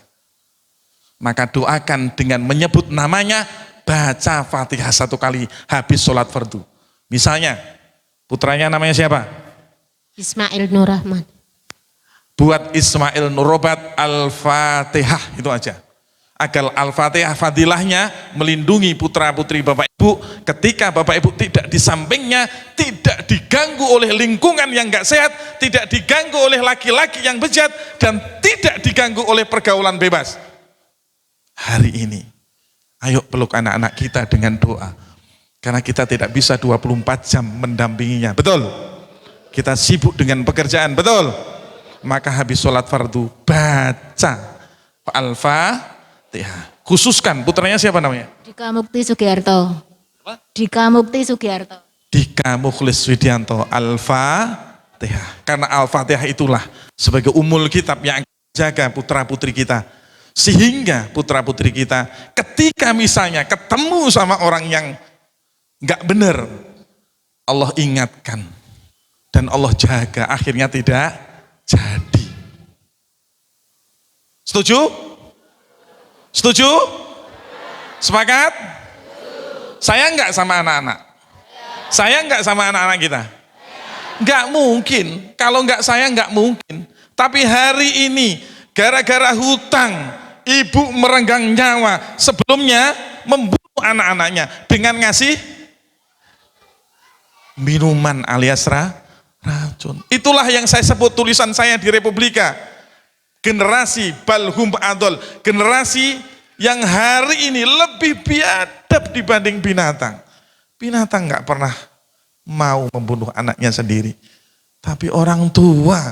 Speaker 1: Maka doakan dengan menyebut namanya, baca Fatihah 1 kali habis sholat fardu. Misalnya, putranya namanya siapa?
Speaker 8: Ismail Nur Rahman.
Speaker 1: Buat Ismail Nurobat Al-Fatihah, itu aja. Agar Al-Fatihah fadilahnya melindungi putra-putri Bapak Ibu ketika Bapak Ibu tidak di sampingnya, tidak diganggu oleh lingkungan yang gak sehat, tidak diganggu oleh laki-laki yang bejat, dan tidak diganggu oleh pergaulan bebas. Hari ini, ayo peluk anak-anak kita dengan doa. Karena kita tidak bisa 24 jam mendampinginya, betul? Kita sibuk dengan pekerjaan, betul? Maka habis sholat fardu, baca Al-Fatihah. Khususkan, putranya siapa namanya?
Speaker 8: Dika Mukti Sugiarto. Dika Mukti Sugiarto.
Speaker 1: Dika Mukhlis Widianto. Al-Fatihah. Karena Al-Fatihah itulah sebagai umul kitab yang jaga putra-putri kita. Sehingga putra-putri kita ketika misalnya ketemu sama orang yang gak benar, Allah ingatkan. Dan Allah jaga, akhirnya tidak jadi. Setuju? Setuju? Sepakat? Saya enggak sama anak-anak? Saya enggak sama anak-anak kita? Enggak mungkin. Kalau enggak saya enggak mungkin. Tapi hari ini gara-gara hutang, ibu merenggang nyawa, sebelumnya membunuh anak-anaknya dengan ngasih minuman alias racun. Itulah yang saya sebut tulisan saya di Republika. Generasi balhum adol, generasi yang hari ini lebih biadab dibanding binatang. Binatang nggak pernah mau membunuh anaknya sendiri. Tapi orang tua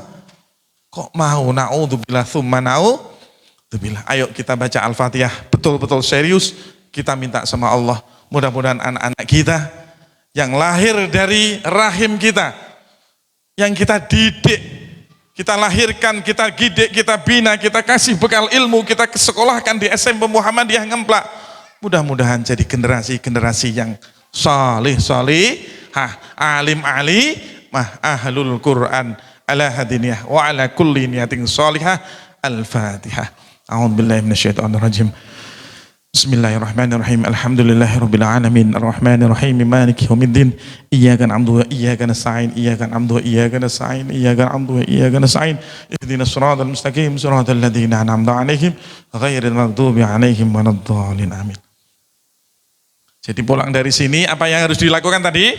Speaker 1: kok mau? Naudzubillah tsumma naudzubillah. Ayo kita baca Al-Fatihah betul-betul serius. Kita minta sama Allah, mudah-mudahan anak-anak kita yang lahir dari rahim kita, yang kita didik, kita lahirkan, kita didik, kita bina, kita kasih bekal ilmu, kita sekolahkan di SMP Muhammadiyah Ngemplak. Mudah-mudahan jadi generasi-generasi yang salih-salihah, alim-alimah, ahlul Quran, ala hadiniyah, wa ala kulli niyatin salihah. Al-Fatihah. A'udzubillahi minasyaitonirrajim. Bismillahirrahmanirrahim. Alhamdulillahirabbil alamin. Arrahmanirrahim. Maliki yaumiddin. Iyyaka na'budu wa iyyaka nasta'in. Iyyaka na'budu wa iyyaka nasta'in. Iyyaka na'budu wa iyyaka nasta'in. Ihdinas siratal mustaqim. Siratal ladzina an'amta 'alaihim ghairil maghdubi 'alaihim waladdallin. Amin. Jadi pulang dari sini apa yang harus dilakukan tadi?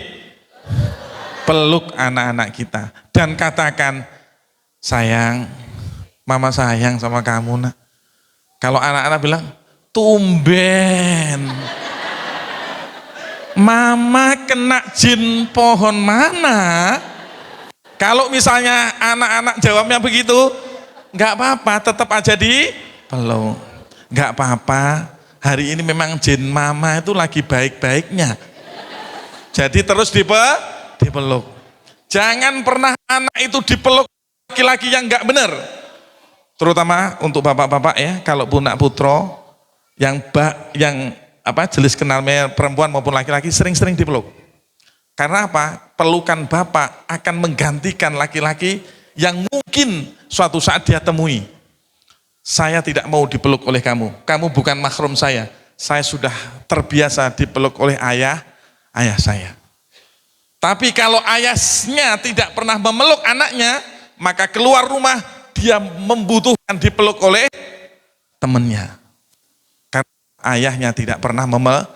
Speaker 1: Peluk anak-anak kita dan katakan, sayang, mama sayang sama kamu nak. Kalau anak-anak bilang, tumben, mama kena jin pohon mana? Kalau misalnya anak-anak jawabnya begitu, nggak apa-apa, tetap aja dipeluk. Nggak apa-apa, hari ini memang jin mama itu lagi baik-baiknya. Jadi terus dipeluk. Jangan pernah anak itu dipeluk laki-laki yang nggak benar. Terutama untuk bapak-bapak ya, kalau punak putro yang jenis kenal perempuan maupun laki-laki sering-sering dipeluk. Karena apa? Pelukan bapak akan menggantikan laki-laki yang mungkin suatu saat dia temui. Saya tidak mau dipeluk oleh kamu. Kamu bukan mahram saya. Saya sudah terbiasa dipeluk oleh ayah saya. Tapi kalau ayahnya tidak pernah memeluk anaknya, maka keluar rumah dia membutuhkan dipeluk oleh temannya. Ayahnya tidak pernah memeluk.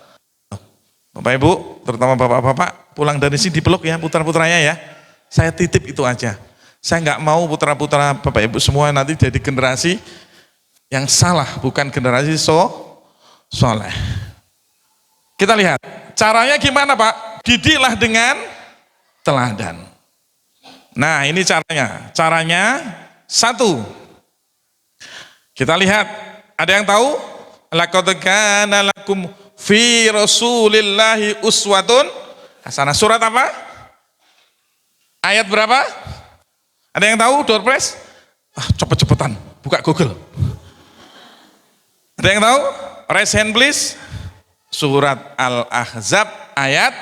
Speaker 1: Bapak Ibu, terutama bapak-bapak, pulang dari sini dipeluk ya putra-putranya ya. Saya titip itu aja. Saya nggak mau putra-putra Bapak Ibu semua nanti jadi generasi yang salah, bukan generasi soleh. Kita lihat caranya gimana Pak? Didiklah dengan teladan. Nah ini caranya. Caranya satu. Kita lihat, ada yang tahu? Laqad kana lakum fi Rasulillahi uswatun hasanah. Surat apa? Ayat berapa? Ada yang tahu door prize? Cepet-cepetan, buka Google. Ada yang tahu? Raise hand please. Surat Al-Ahzab ayat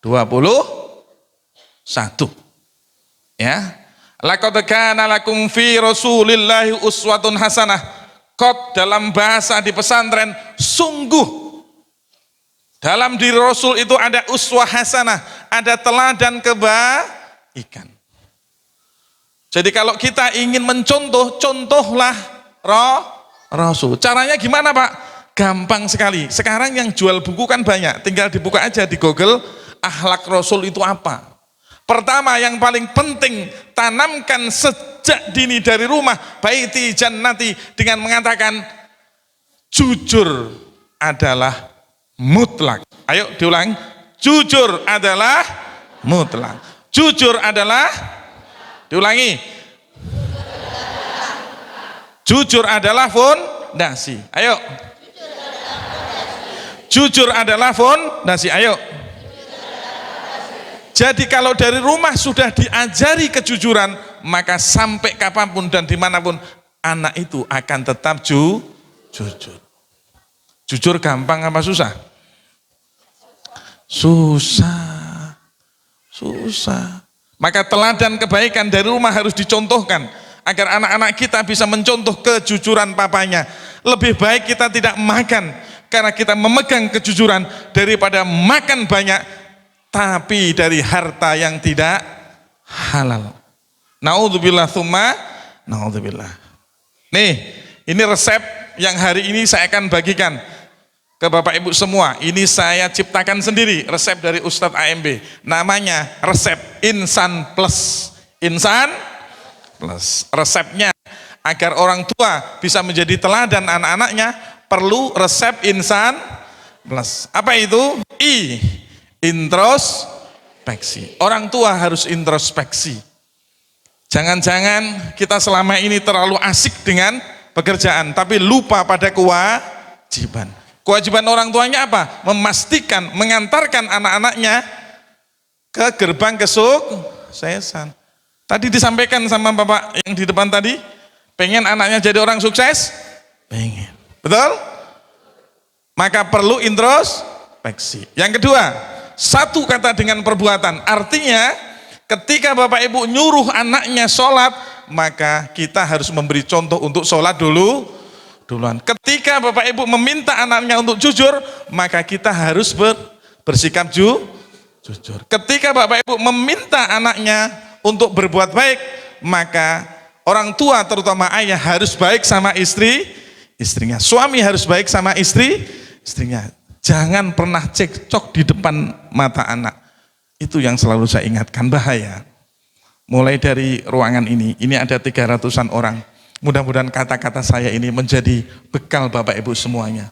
Speaker 1: 21. Ya. Laqad kana lakum fi Rasulillahi uswatun hasanah. Qad dalam bahasa di pesantren, sungguh dalam diri Rasul itu ada uswah hasanah, ada teladan kebaikan. Jadi kalau kita ingin mencontoh, contohlah Rasul. Caranya gimana Pak? Gampang sekali. Sekarang yang jual buku kan banyak, tinggal dibuka aja di Google, akhlak Rasul itu apa. Pertama yang paling penting, tanamkan sejak dini dari rumah, baiti jannati, dengan mengatakan jujur adalah mutlak. Ayo diulang, jujur adalah mutlak. Jujur adalah, diulangi, jujur adalah fondasi. Ayo, jujur adalah fondasi. Ayo. Jadi kalau dari rumah sudah diajari kejujuran, maka sampai kapanpun dan dimanapun anak itu akan tetap jujur. Jujur gampang apa susah? Susah. Maka teladan kebaikan dari rumah harus dicontohkan agar anak-anak kita bisa mencontoh kejujuran papanya. Lebih baik kita tidak makan karena kita memegang kejujuran daripada makan banyak tapi dari harta yang tidak halal. Naudzubillah tsumma naudzubillah. Nih, ini resep yang hari ini saya akan bagikan ke Bapak Ibu semua. Ini saya ciptakan sendiri, resep dari Ustadz AMB. Namanya resep Insan Plus. Insan Plus. Resepnya agar orang tua bisa menjadi teladan anak-anaknya, perlu resep Insan Plus. Apa itu? Introspeksi. Orang tua harus introspeksi. Jangan-jangan kita selama ini terlalu asik dengan pekerjaan, tapi lupa pada kewajiban. Kewajiban orang tuanya apa? Memastikan, mengantarkan anak-anaknya ke gerbang kesuksesan. Tadi disampaikan sama Bapak yang di depan tadi, pengen anaknya jadi orang sukses? Pengen. Betul? Maka perlu introspeksi. Yang kedua, satu kata dengan perbuatan. Artinya ketika Bapak Ibu nyuruh anaknya sholat, maka kita harus memberi contoh untuk sholat duluan. Ketika Bapak Ibu meminta anaknya untuk jujur, maka kita harus bersikap jujur. Ketika Bapak Ibu meminta anaknya untuk berbuat baik, maka orang tua terutama ayah harus baik sama istrinya. Suami harus baik sama istrinya. Jangan pernah cekcok di depan mata anak. Itu yang selalu saya ingatkan, bahaya. Mulai dari ruangan ini ada 300-an orang. Mudah-mudahan kata-kata saya ini menjadi bekal Bapak Ibu semuanya.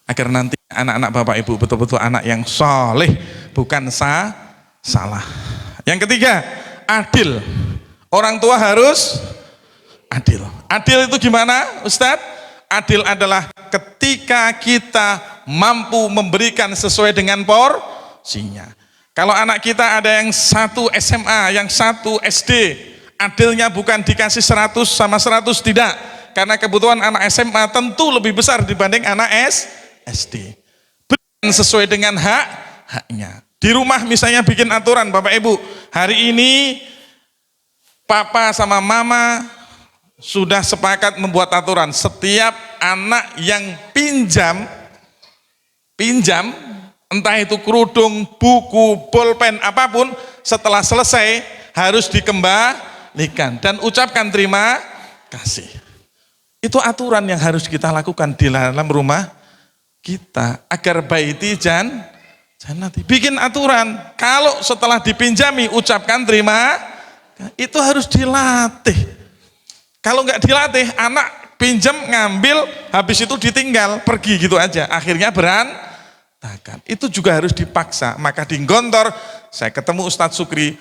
Speaker 1: Agar nanti anak-anak Bapak Ibu betul-betul anak yang soleh, bukan salah. Yang ketiga, adil. Orang tua harus adil. Adil itu gimana, Ustadz? Adil adalah ketika kita mampu memberikan sesuai dengan porsinya. Kalau anak kita ada yang 1 SMA, yang 1 SD, adilnya bukan dikasih 100 sama 100, tidak. Karena kebutuhan anak SMA tentu lebih besar dibanding anak SD. Berikan sesuai dengan haknya. Di rumah misalnya bikin aturan, Bapak Ibu, hari ini Papa sama Mama sudah sepakat membuat aturan, setiap anak yang pinjam entah itu kerudung, buku, bolpen, apapun, setelah selesai harus dikembalikan dan ucapkan terima kasih. Itu aturan yang harus kita lakukan di dalam rumah kita agar baiti jannati. Bikin aturan, kalau setelah dipinjami ucapkan terima, itu harus dilatih. Kalau nggak dilatih, anak pinjam, ngambil, habis itu ditinggal, pergi gitu aja. Akhirnya berantakan. Itu juga harus dipaksa. Maka di Gontor, saya ketemu Ustadz Sukri,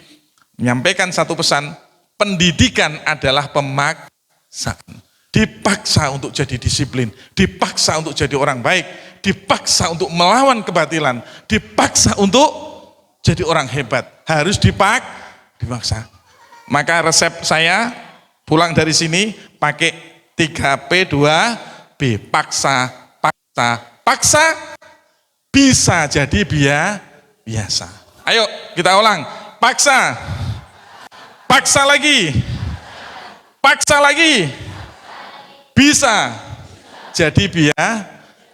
Speaker 1: menyampaikan satu pesan, pendidikan adalah pemaksaan. Dipaksa untuk jadi disiplin, dipaksa untuk jadi orang baik, dipaksa untuk melawan kebatilan, dipaksa untuk jadi orang hebat. Harus dipaksa. Maka resep saya pulang dari sini pakai 3P2B, paksa, paksa, paksa, bisa jadi biasa. Ayo kita ulang, paksa, paksa lagi, paksa lagi, bisa jadi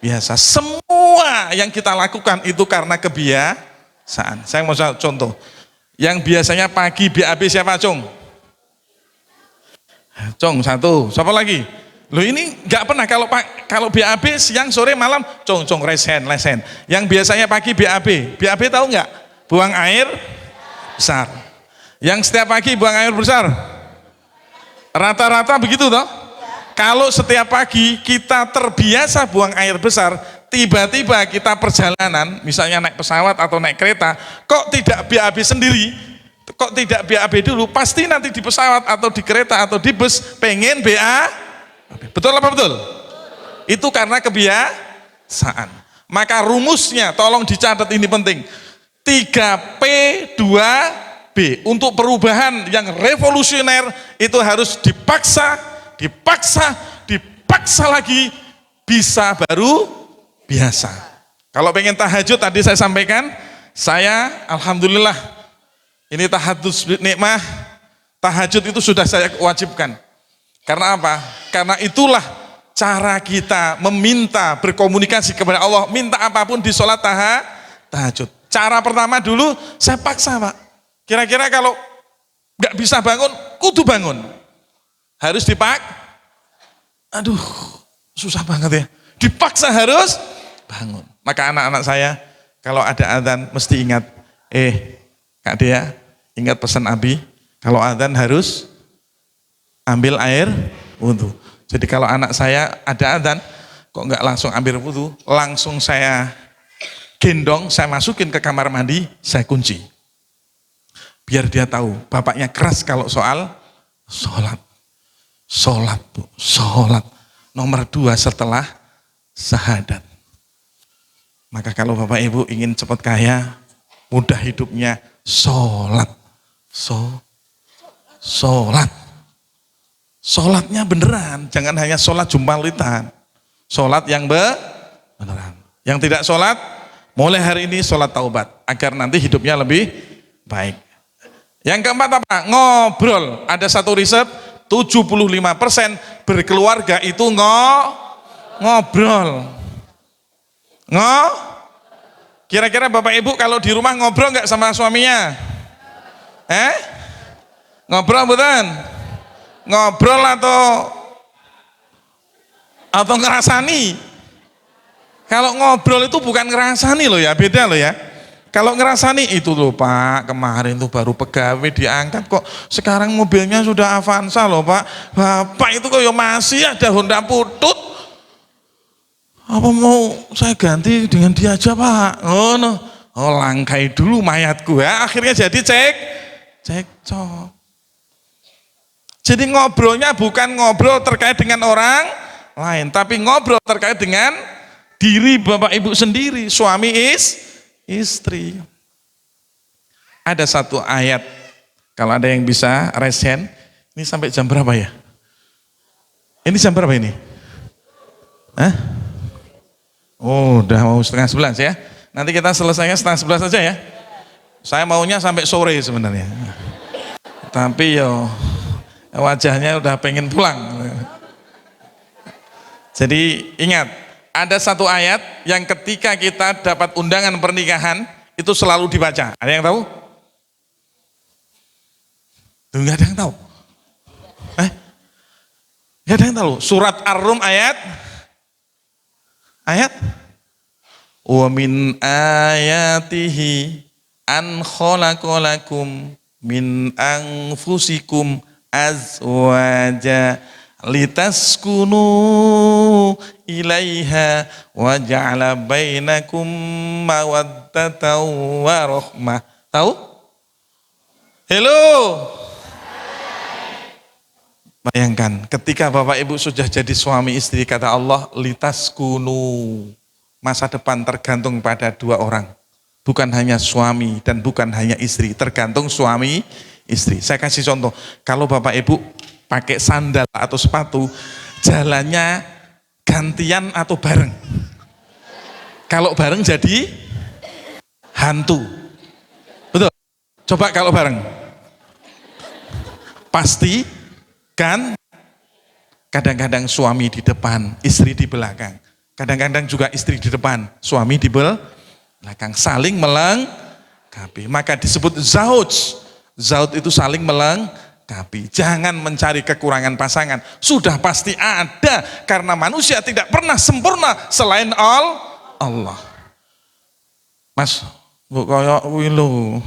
Speaker 1: biasa. Semua yang kita lakukan itu karena kebiasaan. Saya mau contoh. Yang biasanya pagi BAB siapa, Cung? Cung satu. Siapa lagi? Loh ini nggak pernah kalau BAB siang, sore, malam, Cung resen. Yang biasanya pagi BAB tahu nggak? Buang air besar. Yang setiap pagi buang air besar. Rata-rata begitu toh? Kalau setiap pagi kita terbiasa buang air besar, tiba-tiba kita perjalanan, misalnya naik pesawat atau naik kereta, kok tidak BAB sendiri? Kok tidak BAB dulu? Pasti nanti di pesawat atau di kereta atau di bus pengen BAB. Betul apa betul? Itu karena kebiasaan. Maka rumusnya tolong dicatat, ini penting. 3P2B untuk perubahan yang revolusioner itu harus dipaksa lagi, bisa baru biasa. Kalau pengen tahajud tadi saya sampaikan, saya alhamdulillah ini tahadus nikmah, tahajud itu sudah saya wajibkan. Karena apa? Karena itulah cara kita meminta, berkomunikasi kepada Allah, minta apapun di sholat tahajud. Cara pertama dulu saya paksa, Pak. Kira-kira kalau nggak bisa bangun, kudu bangun. Harus aduh susah banget ya, dipaksa harus bangun. Maka anak-anak saya kalau ada adzan mesti ingat, Kak Dea ingat pesan Abi, kalau adzan harus ambil air wudu. Jadi kalau anak saya ada adzan kok nggak langsung ambil wudu, langsung saya gendong, saya masukin ke kamar mandi, saya kunci, biar dia tahu bapaknya keras kalau soal sholat. Sholat, Bu, sholat nomor 2 setelah syahadat. Maka kalau Bapak Ibu ingin cepat kaya, mudah hidupnya, sholat. Sholat. Sholatnya beneran, jangan hanya sholat jumpalitan. Sholat yang beneran. Yang tidak sholat, mulai hari ini sholat taubat, agar nanti hidupnya lebih baik. Yang keempat apa? Ngobrol. Ada satu riset, 75% berkeluarga itu ngobrol. Kira-kira Bapak Ibu kalau di rumah ngobrol nggak sama suaminya? Ngobrol bukan? Ngobrol atau ngerasani? Kalau ngobrol itu bukan ngerasani loh ya, beda loh ya. Kalau ngerasani itu loh Pak, kemarin tuh baru pegawai diangkat kok sekarang mobilnya sudah Avanza loh Pak. Bapak itu kok ya masih ada Honda Putut. Apa mau saya ganti dengan dia aja Pak? Oh langkai dulu mayatku ya. Akhirnya jadi cekcok. Jadi ngobrolnya bukan ngobrol terkait dengan orang lain, tapi ngobrol terkait dengan diri Bapak Ibu sendiri, suami istri. Ada satu ayat, kalau ada yang bisa resen, ini sampai jam berapa ya? Ini jam berapa ini? Oh, udah mau 10:30 ya. Nanti kita selesainya 10:30 saja ya. Saya maunya sampai sore sebenarnya. Tapi wajahnya udah pengen pulang. Jadi ingat, ada satu ayat yang ketika kita dapat undangan pernikahan itu selalu dibaca. Ada yang tahu? Tuh nggak ada yang tahu. Nggak ada yang tahu. Surat Ar-Rum ayat wa min ayatihi an khalaqalakum min anfusikum azwaja litaskunu ilaiha wa ja'ala bainakum mawaddatan wa rahmah. Tahu? Halo. Bayangkan ketika Bapak Ibu sudah jadi suami istri, kata Allah litaskunu, masa depan tergantung pada 2 orang, bukan hanya suami dan bukan hanya istri, tergantung suami istri. Saya kasih contoh, kalau Bapak Ibu pakai sandal atau sepatu, jalannya gantian atau bareng? Kalau bareng jadi hantu. Betul? Coba kalau bareng. Pasti kan kadang-kadang suami di depan, istri di belakang. Kadang-kadang juga istri di depan, suami di belakang. Saling melengkapi. Maka disebut zauj. Zauj itu saling melengkapi. Jangan mencari kekurangan pasangan. Sudah pasti ada. Karena manusia tidak pernah sempurna selain Allah. Mas, bu kayak lho,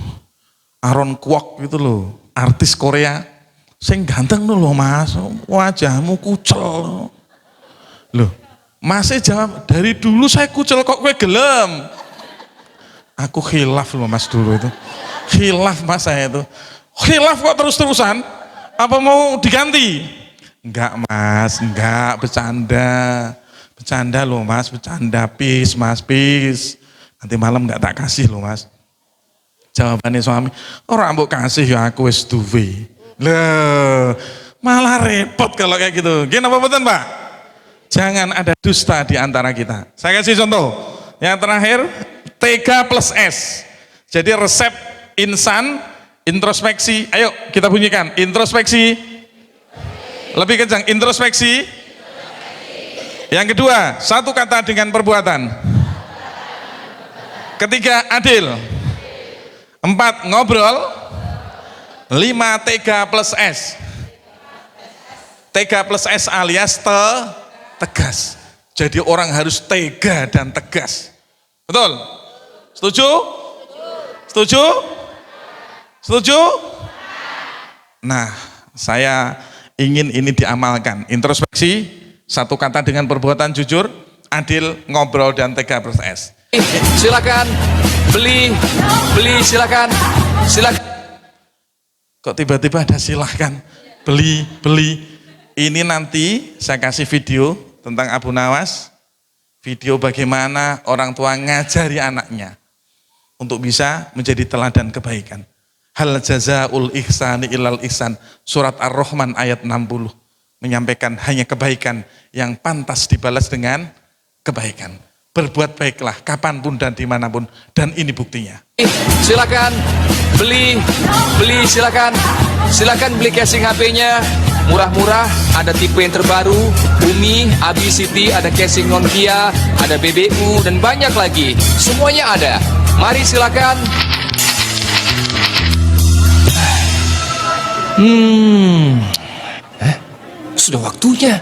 Speaker 1: Aaron Kwok gitu loh, artis Korea, sing ganteng loh mas, wajahmu kucel. Loh, masih jawab, dari dulu saya kucel kok gue gelem. Aku khilaf loh mas dulu itu, khilaf mas saya itu, khilaf kok terus-terusan, apa mau diganti? Enggak mas, enggak, bercanda loh mas, bercanda, peace mas, peace. Nanti malam enggak tak kasih loh mas. Jawabannya suami, orang mbok kasih ya aku wis duwe. Loh, malah repot kalau kayak gitu. Gini apa betul Pak? Jangan ada dusta di antara kita. Saya kasih contoh. Yang terakhir, T+S. Jadi resep insan, introspeksi. Ayo kita bunyikan, introspeksi. Lebih kencang, introspeksi. Yang kedua, satu kata dengan perbuatan. Ketiga, adil. 4, ngobrol. 5, T+S. T+S alias tegas. Jadi orang harus tega dan tegas. Betul? Setuju? Setuju? Setuju? Nah, saya ingin ini diamalkan. Introspeksi, satu kata dengan perbuatan, jujur, adil, ngobrol, dan T+S.
Speaker 3: Silakan beli silakan.
Speaker 1: Kok tiba-tiba ada silahkan beli. Ini nanti saya kasih video tentang Abu Nawas, video bagaimana orang tua ngajari anaknya untuk bisa menjadi teladan kebaikan. Hal jazaul ihsani ilal ihsan, surat Ar-Rahman ayat 60 menyampaikan hanya kebaikan yang pantas dibalas dengan kebaikan. Berbuat baiklah kapanpun dan dimanapun, dan ini buktinya.
Speaker 3: Silakan beli silakan beli casing HP-nya, murah-murah, ada tipe yang terbaru, Umi, Abi, Siti, ada casing Nokia, ada BBU dan banyak lagi, semuanya ada. Mari silakan. Sudah waktunya.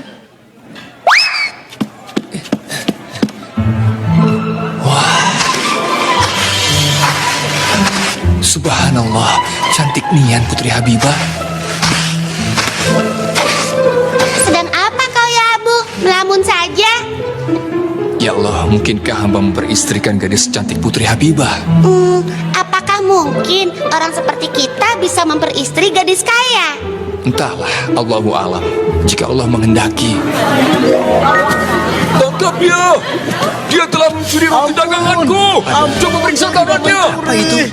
Speaker 3: Subhanallah, cantik nian Putri Habibah.
Speaker 4: Sedang apa kau ya Abu? Melamun saja.
Speaker 3: Ya Allah, mungkinkah hamba memperistrikan gadis cantik Putri Habibah?
Speaker 4: Apakah mungkin orang seperti kita bisa memperistri gadis kaya?
Speaker 3: Entahlah, Allahu alam. Jika Allah menghendaki. Tangkap dia! Dia telah mencuri roti daganganku! Coba periksa tangannya!
Speaker 9: Apa itu?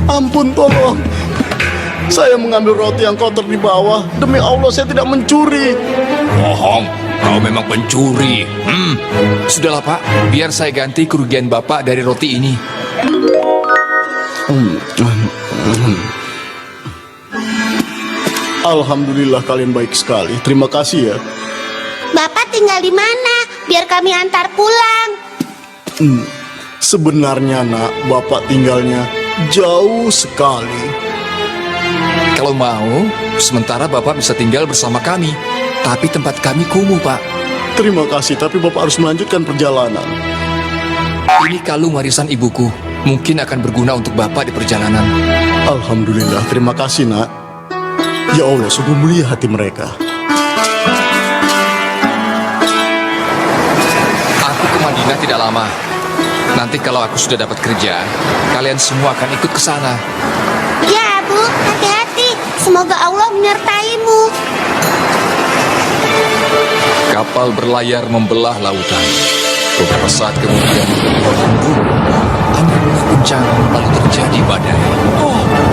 Speaker 9: Ampun, tolong. Saya mengambil roti yang kotor di bawah. Demi Allah, saya tidak mencuri.
Speaker 3: Bohong, kau memang pencuri. Sudahlah Pak, biar saya ganti kerugian Bapak dari roti ini.
Speaker 9: Alhamdulillah kalian baik sekali. Terima kasih ya.
Speaker 4: Bapak tinggal di mana? Biar kami antar pulang.
Speaker 9: Sebenarnya nak, Bapak tinggalnya jauh sekali.
Speaker 3: Kalau mau, sementara Bapak bisa tinggal bersama kami. Tapi tempat kami kumuh, Pak.
Speaker 9: Terima kasih, tapi Bapak harus melanjutkan perjalanan.
Speaker 3: Ini kalung warisan ibuku. Mungkin akan berguna untuk Bapak di perjalanan.
Speaker 9: Alhamdulillah, terima kasih nak. Ya Allah, sungguh mulia hati mereka.
Speaker 3: Aku ke Madinah tidak lama. Nanti kalau aku sudah dapat kerja, kalian semua akan ikut ke sana.
Speaker 4: Ya Abu, hati-hati. Semoga Allah menyertaimu.
Speaker 3: Kapal berlayar membelah lautan. Beberapa saat kemudian, angin mulai kencang lalu terjadi badai.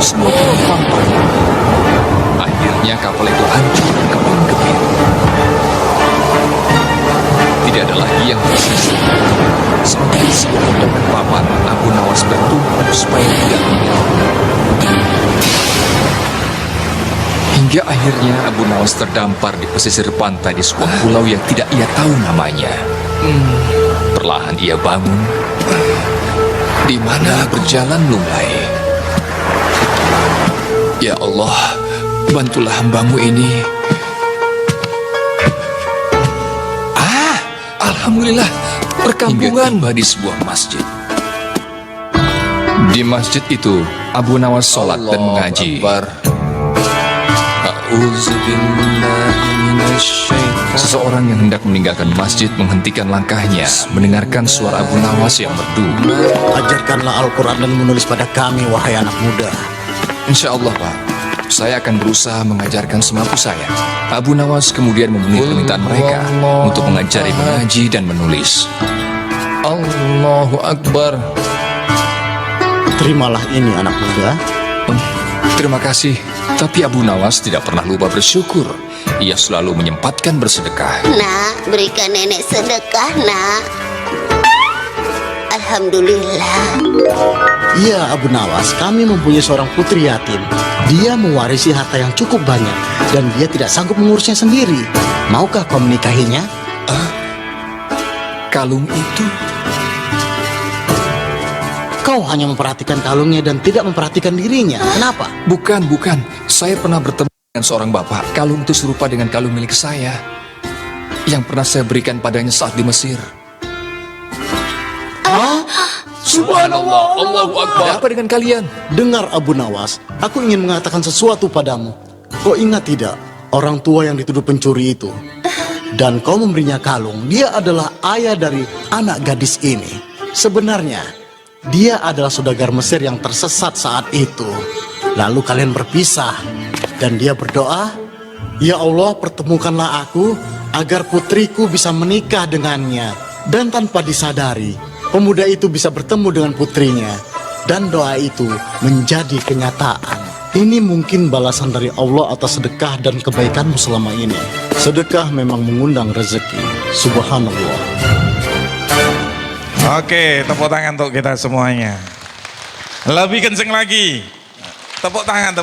Speaker 3: Semua penumpang panik. Akhirnya kapal itu hancur keping-keping. Tidak ada lagi yang tersisa. Sampai siang dengan papan, Abu Nawas bertumpuk supaya tidak menyala. Hingga akhirnya Abu Nawas terdampar di pesisir pantai di sebuah pulau yang tidak ia tahu namanya. Perlahan ia bangun. Di mana berjalan lunglai. Ya Allah, bantulah hambamu ini. Alhamdulillah, perkampungan. Hingga tiba di sebuah masjid. Di masjid itu, Abu Nawas sholat dan mengaji. Seseorang yang hendak meninggalkan masjid menghentikan langkahnya, mendengarkan suara Abu Nawas yang merdu.
Speaker 9: Ajarkanlah Al-Quran dan menulis pada kami, wahai anak muda.
Speaker 3: Insya Allah, Pak. Saya akan berusaha mengajarkan semampu saya. Abu Nawas kemudian memenuhi permintaan mereka untuk mengajari mengaji dan menulis. Allahu Akbar.
Speaker 9: Terimalah ini, anak muda.
Speaker 3: Terima kasih. Tapi Abu Nawas tidak pernah lupa bersyukur. Ia selalu menyempatkan bersedekah.
Speaker 4: Nak, berikan nenek sedekah, nak. Alhamdulillah.
Speaker 9: Iya, Abu Nawas, kami mempunyai seorang putri yatim. Dia mewarisi harta yang cukup banyak dan dia tidak sanggup mengurusnya sendiri. Maukah kau menikahinya?
Speaker 3: Kalung itu?
Speaker 9: Kau hanya memperhatikan kalungnya dan tidak memperhatikan dirinya. Kenapa?
Speaker 3: Bukan. Saya pernah bertemu dengan seorang bapak. Kalung itu serupa dengan kalung milik saya yang pernah saya berikan padanya saat di Mesir. Subhanallah, Allahu Akbar. Ada apa dengan kalian?
Speaker 9: Dengar Abu Nawas, aku ingin mengatakan sesuatu padamu. Kau ingat tidak orang tua yang dituduh pencuri itu? Dan kau memberinya kalung. Dia adalah ayah dari anak gadis ini. Sebenarnya dia adalah saudagar Mesir yang tersesat saat itu. Lalu kalian berpisah dan dia berdoa, "Ya Allah, pertemukanlah aku agar putriku bisa menikah dengannya." Dan tanpa disadari, pemuda itu bisa bertemu dengan putrinya. Dan doa itu menjadi kenyataan. Ini mungkin balasan dari Allah atas sedekah dan kebaikanmu selama ini. Sedekah memang mengundang rezeki. Subhanallah.
Speaker 1: Oke, tepuk tangan untuk kita semuanya. Lebih kenceng lagi. Tepuk tangan.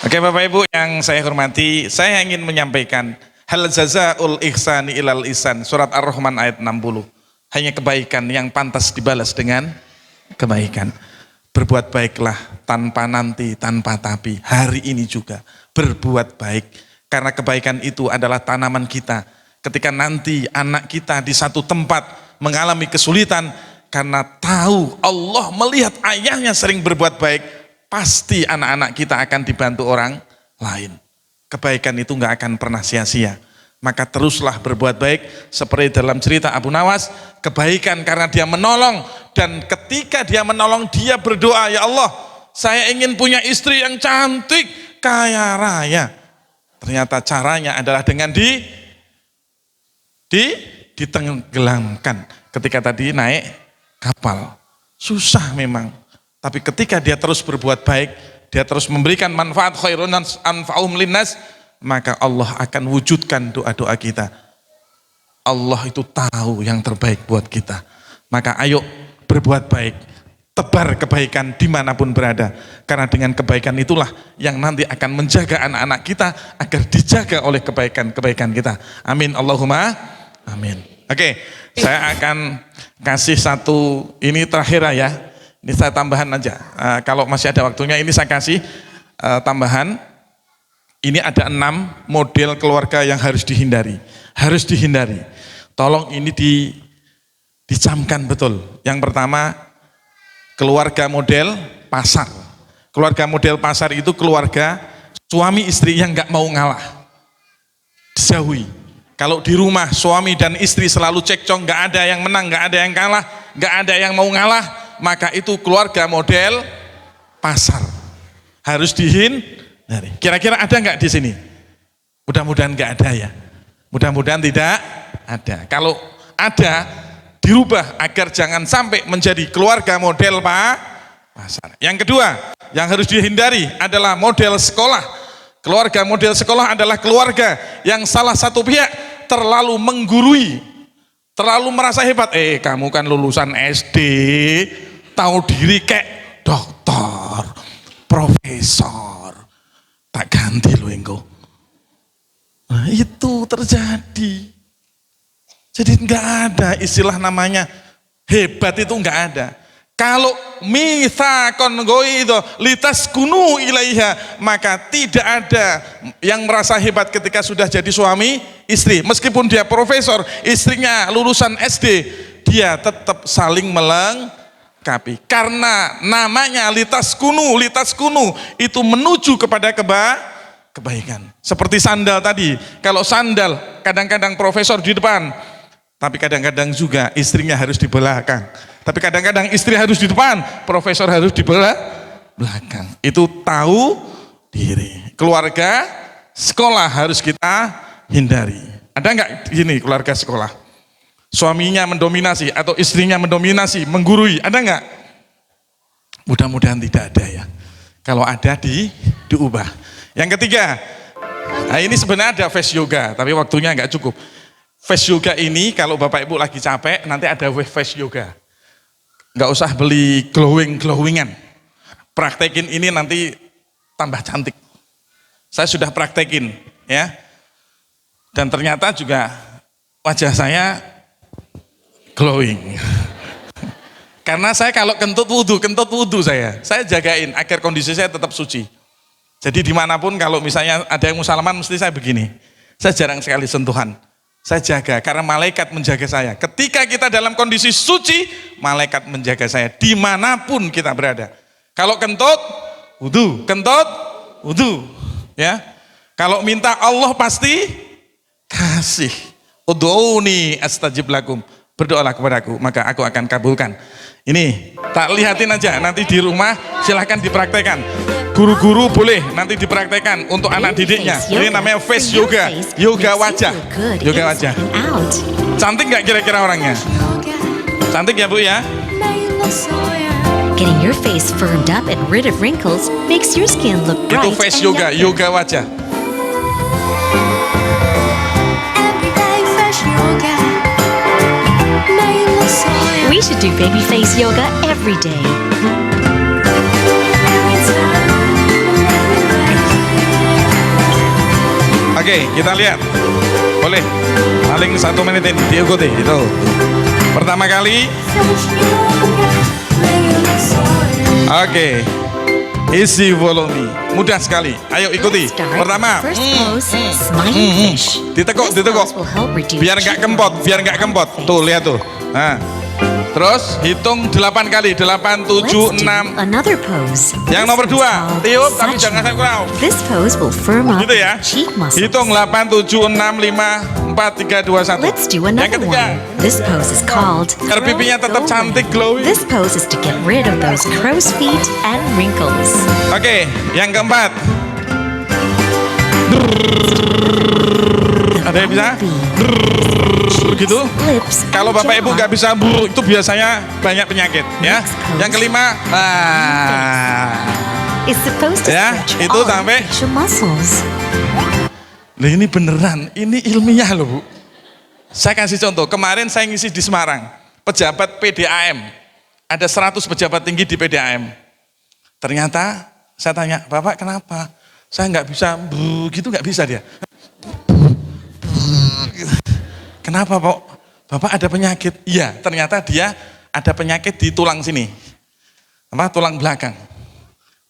Speaker 1: Oke, Bapak Ibu yang saya hormati, saya ingin menyampaikan hal jazaul ihsani ilal ihsan, surat Ar-Rahman ayat 60. Hanya kebaikan yang pantas dibalas dengan kebaikan. Berbuat baiklah tanpa nanti, tanpa tapi. Hari ini juga berbuat baik. Karena kebaikan itu adalah tanaman kita. Ketika nanti anak kita di satu tempat mengalami kesulitan, karena tahu Allah melihat ayahnya sering berbuat baik, pasti anak-anak kita akan dibantu orang lain. Kebaikan itu nggak akan pernah sia-sia. Maka teruslah berbuat baik seperti dalam cerita Abu Nawas, kebaikan karena dia menolong, dan ketika dia menolong dia berdoa, "Ya Allah, saya ingin punya istri yang cantik, kaya raya." Ternyata caranya adalah dengan ditenggelamkan. Ketika tadi naik kapal, susah memang. Tapi ketika dia terus berbuat baik, dia terus memberikan manfaat, khairun anfa'uhum linnas, maka Allah akan wujudkan doa-doa kita. Allah itu tahu yang terbaik buat kita. Maka ayo berbuat baik, tebar kebaikan dimanapun berada. Karena dengan kebaikan itulah yang nanti akan menjaga anak-anak kita agar dijaga oleh kebaikan-kebaikan kita. Amin, Allahumma amin. Oke, saya akan kasih satu, ini terakhir ya. Ini saya tambahan aja. Kalau masih ada waktunya, ini saya kasih tambahan. Ini ada 6 model keluarga yang harus dihindari. Harus dihindari. Tolong ini dicamkan betul. Yang pertama, keluarga model pasar. Keluarga model pasar itu keluarga suami istri yang nggak mau ngalah. Dijauhi. Kalau di rumah suami dan istri selalu cekcok, nggak ada yang menang, nggak ada yang kalah, nggak ada yang mau ngalah, maka itu keluarga model pasar. Harus dihindari. Kira-kira ada nggak di sini? Mudah-mudahan nggak ada ya. Mudah-mudahan tidak ada. Kalau ada dirubah agar jangan sampai menjadi keluarga model pasar. Yang kedua, yang harus dihindari adalah model sekolah. Keluarga model sekolah adalah keluarga yang salah satu pihak terlalu menggurui, terlalu merasa hebat. Kamu kan lulusan SD, tahu diri kayak dokter, profesor, tak ganti lo engkau. Nah, itu terjadi. Jadi nggak ada istilah namanya hebat, itu nggak ada. Kalau mitsaqon itu litas kunu ilaiha, maka tidak ada yang merasa hebat ketika sudah jadi suami istri. Meskipun dia profesor, istrinya lulusan SD, dia tetap saling melengkapi. Karena namanya litas kunu itu menuju kepada kebaikan. Seperti sandal tadi, kalau sandal kadang-kadang profesor di depan, tapi kadang-kadang juga istrinya harus di belakang. Tapi kadang-kadang istri harus di depan, profesor harus di belakang. Itu tahu diri. Keluarga sekolah harus kita hindari. Ada nggak gini keluarga sekolah? Suaminya mendominasi atau istrinya mendominasi, menggurui, ada nggak? Mudah-mudahan tidak ada ya. Kalau ada diubah. Yang ketiga, nah ini sebenarnya ada face yoga, tapi waktunya nggak cukup. Face yoga ini kalau Bapak Ibu lagi capek, nanti ada face yoga. Nggak usah beli glowingan. Praktekin ini nanti tambah cantik. Saya sudah praktekin ya. Dan ternyata juga wajah saya glowing. Karena saya kalau kentut wudhu saya jagain agar kondisi saya tetap suci. Jadi dimanapun kalau misalnya ada yang mau salaman mesti saya begini. Saya jarang sekali sentuhan. Saya jaga karena malaikat menjaga saya. Ketika kita dalam kondisi suci, malaikat menjaga saya dimanapun kita berada. Kalau kentut wudhu, ya. Kalau minta Allah pasti kasih. Ud'uni astajib lakum. Berdoalah kepadaku, maka aku akan kabulkan. Ini tak lihatin aja, nanti di rumah silahkan dipraktekkan. Guru-guru boleh nanti dipraktekkan untuk anak didiknya. Ini namanya face yoga, yoga wajah. Cantik nggak kira-kira orangnya? Cantik ya Bu ya?
Speaker 10: Getting your face firmed up and rid of wrinkles makes your skin look bright.
Speaker 1: Itu face yoga, yoga wajah.
Speaker 10: We should do baby face yoga every day.
Speaker 1: Oke, kita lihat. Boleh. Paling 1 menit ini diikuti itu. Pertama kali. Oke. Easy follow me. Mudah sekali. Ayo ikuti. Pertama. Ditekuk. Biar nggak kempot. Tuh, lihat tuh. Nah. Terus hitung 8 kali. 8, 7, 6.
Speaker 10: Another pose.
Speaker 1: Yang nomor 2, tiup tapi jangan sampai kurang.
Speaker 10: This pose will firm up
Speaker 1: Gitu ya.
Speaker 10: cheek muscles.
Speaker 1: Hitung 8, 7, 6, 5, 4, 3, 2, 1.
Speaker 10: Let's do another one. This pose is called
Speaker 1: Agar pipinya tetap cantik, glowing.
Speaker 10: This pose is to get rid of those crow's feet and wrinkles.
Speaker 1: Oke, yang keempat. Ada yang bisa? Gitu. Kalau Bapak Ibu nggak bisa itu biasanya banyak penyakit ya. Yang kelima, ya itu sampai. Nah ini beneran, ini ilmiah loh Bu. Saya kasih contoh, kemarin saya ngisi di Semarang, pejabat PDAM, ada 100 pejabat tinggi di PDAM. Ternyata saya tanya, Bapak kenapa? Saya nggak bisa, gitu nggak bisa dia. Kenapa Pak? Bapak ada penyakit? Iya, ternyata dia ada penyakit di tulang sini. Tulang belakang.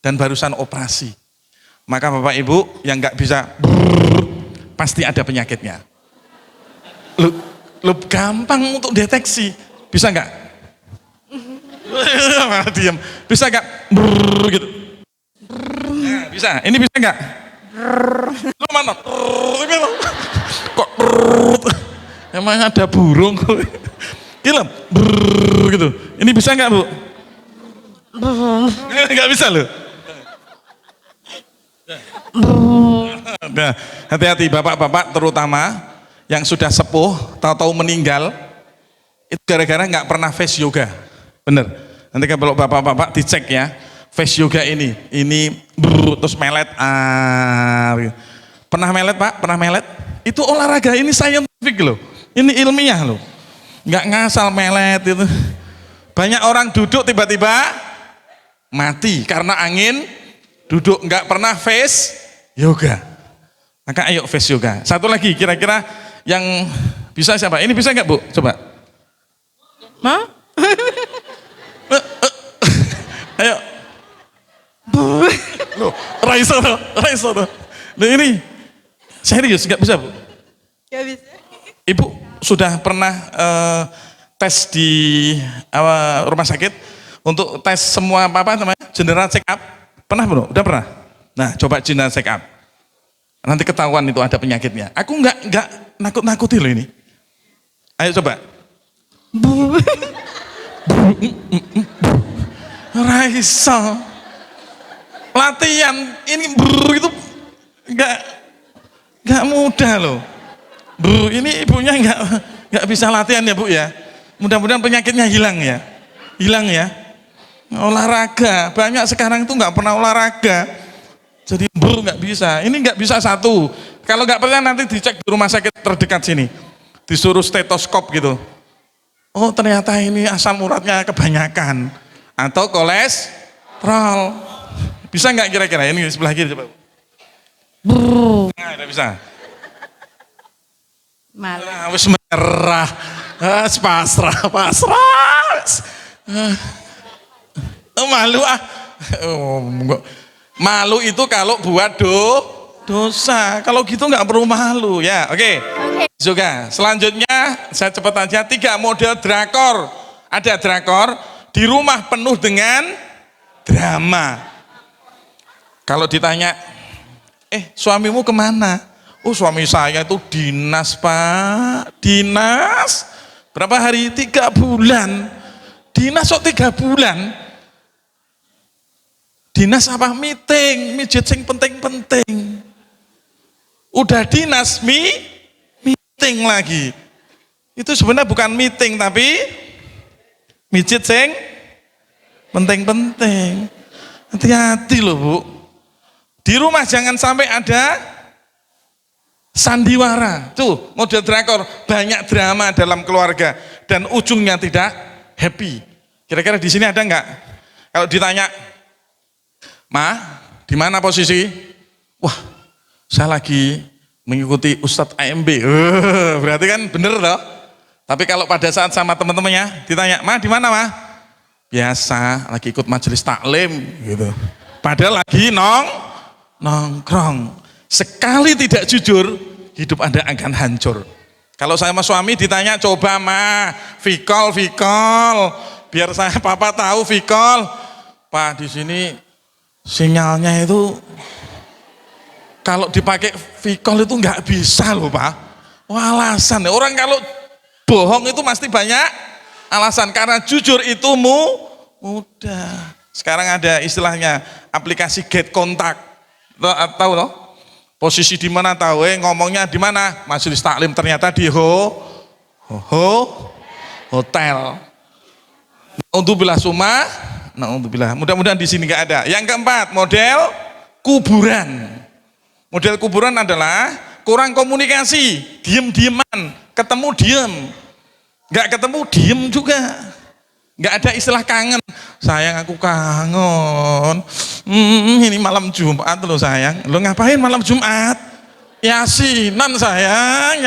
Speaker 1: Dan barusan operasi. Maka Bapak Ibu yang nggak bisa pasti ada penyakitnya. Lu gampang untuk deteksi. Bisa nggak? Diam. Bisa nggak? Gitu. Nah, bisa. Ini bisa nggak? Lu mana? Kok emang ada burung? Gila, gitu. Ini bisa nggak Bu? Nggak bisa loh. Nah, hati-hati bapak-bapak terutama yang sudah sepuh, tahu-tahu meninggal, Itu gara-gara nggak pernah face yoga. Bener. Nanti kalau bapak-bapak dicek ya, face yoga ini terus melet. Pernah melet Pak? Pernah melet? Itu olahraga, ini scientific loh. Ini ilmiah loh. Nggak ngasal melet itu. Banyak orang duduk tiba-tiba mati karena angin duduk, nggak pernah face yoga. Maka ayo face yoga. Satu lagi kira-kira yang bisa siapa? Ini bisa nggak Bu? Coba.
Speaker 2: Mau?
Speaker 1: Ayo. Loh, Raiso tuh. Loh ini serius nggak bisa Bu?
Speaker 2: Nggak bisa.
Speaker 1: Ibu sudah pernah tes di rumah sakit untuk tes semua apa namanya general check up? Pernah belum? Udah pernah? Nah coba general check up. Nanti ketahuan itu ada penyakitnya. Aku nggak nakut-nakuti loh ini. Ayo coba. Raisa. Latihan ini itu nggak mudah loh. Bu, ini ibunya nggak bisa latihan ya Bu ya. Mudah-mudahan penyakitnya hilang ya. Hilang ya. Olahraga banyak sekarang itu nggak pernah olahraga. Jadi Bu nggak bisa. Ini nggak bisa satu. Kalau nggak percaya nanti dicek di rumah sakit terdekat sini. Disuruh stetoskop gitu. Oh ternyata ini asam uratnya kebanyakan atau kolesterol. Bisa nggak kira-kira? Ini sebelah kiri coba. Nah, tidak bisa.
Speaker 7: Malu.
Speaker 1: Wis merah, pasrah. Malu ah. Malu itu kalau buat dosa. Kalau gitu nggak perlu malu ya. Oke. Juga. Selanjutnya saya cepat aja 3 model drakor. Ada drakor di rumah penuh dengan drama. Kalau ditanya, suamimu kemana? Oh suami saya itu dinas Pak, dinas berapa hari? 3 bulan. Dinas kok 3 bulan? Dinas apa? Meeting, mijit sing penting-penting. Udah dinas meeting lagi. Itu sebenarnya bukan meeting tapi mijit sing penting-penting. Hati-hati loh Bu. Di rumah jangan sampai ada sandiwara. Tuh, model drakor, banyak drama dalam keluarga dan ujungnya tidak happy. Kira-kira di sini ada nggak? Kalau ditanya, "Ma, di mana posisi?" Wah, saya lagi mengikuti Ustadz AMB. Berarti kan bener loh. Tapi kalau pada saat sama teman-temannya ditanya, "Ma, di mana, Ma?" Biasa, lagi ikut majelis taklim gitu. Padahal lagi nongkrong. Sekali tidak jujur, hidup Anda akan hancur. Kalau saya sama suami ditanya, "Coba Ma, Vicol, biar saya papa tahu Vicol." Pak, di sini sinyalnya itu kalau dipakai Vicol itu nggak bisa loh Pak. Wah, alasan. Orang kalau bohong itu pasti banyak alasan. Karena jujur itu mudah. Sekarang ada istilahnya aplikasi get kontak. Tahu loh? Posisi di mana tahu? Ngomongnya di mana? Majelis taklim ternyata di hotel. Naudzubillah summa, naudzubillah. Mudah-mudahan di sini nggak ada. Yang keempat, model kuburan. Model kuburan adalah kurang komunikasi, diem-dieman, ketemu diem, nggak ketemu diem juga. Nggak ada istilah kangen. Sayang aku kangen. Ini malam Jumat loh sayang. Lo ngapain malam Jumat? Yasinan sayang,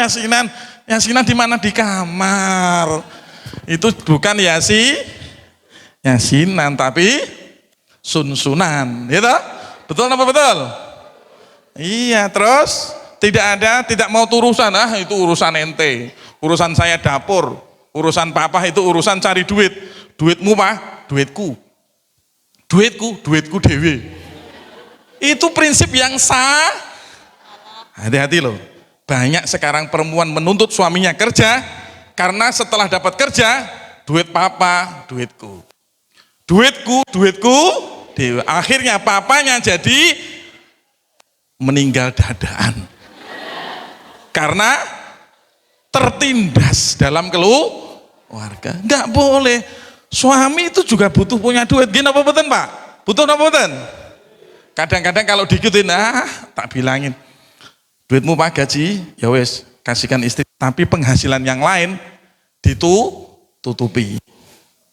Speaker 1: yasinan di mana? Di kamar. Itu bukan yasinan tapi sunsunan, gitu? Betul apa betul? Iya, terus tidak mau turusan, itu urusan ente. Urusan saya dapur, urusan papa itu urusan cari duit. Duitmu Pak, duitku dewe. Itu prinsip yang sah. Hati-hati loh. Banyak sekarang perempuan menuntut suaminya kerja karena setelah dapat kerja, duit papa, duitku. Duitku dewe. Akhirnya papanya jadi meninggal dadaan. Karena tertindas dalam warga. Enggak boleh. Suami itu juga butuh punya duit. Gini apa betul Pak? Butuh apa betul? Kadang-kadang kalau digituin, tak bilangin. Duitmu Pak gaji, ya wes kasihkan istri. Tapi penghasilan yang lain ditutupi.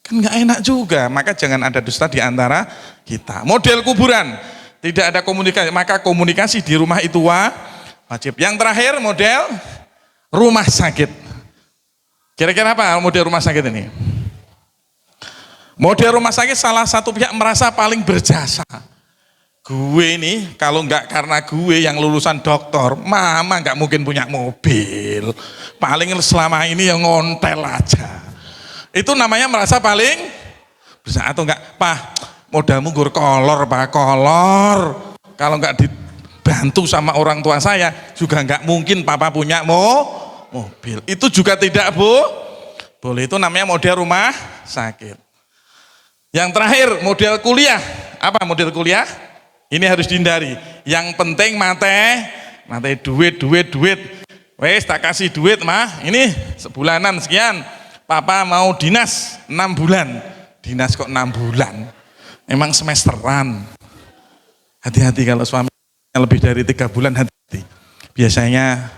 Speaker 1: Kan nggak enak juga. Maka jangan ada dusta di antara kita. Model kuburan, tidak ada komunikasi. Maka komunikasi di rumah itu wajib. Yang terakhir model rumah sakit. Kira-kira apa model rumah sakit ini? Model rumah sakit salah satu pihak merasa paling berjasa. Gue nih kalau nggak karena gue yang lulusan doktor, mama nggak mungkin punya mobil. Paling selama ini yang ngontel aja. Itu namanya merasa paling berjasa. Atau enggak, Pak, modalmu gur kolor, Pak, kolor. Kalau nggak dibantu sama orang tua saya, juga nggak mungkin papa punya mobil. Itu juga tidak boleh. Itu namanya model rumah sakit. Yang terakhir model kuliah. Apa model kuliah? Ini harus dihindari. Yang penting mate duit. Wes tak kasih duit mah. Ini sebulanan sekian. Papa mau dinas 6 bulan. Dinas kok 6 bulan? Emang semesteran. Hati-hati kalau suami lebih dari 3 bulan, hati-hati. Biasanya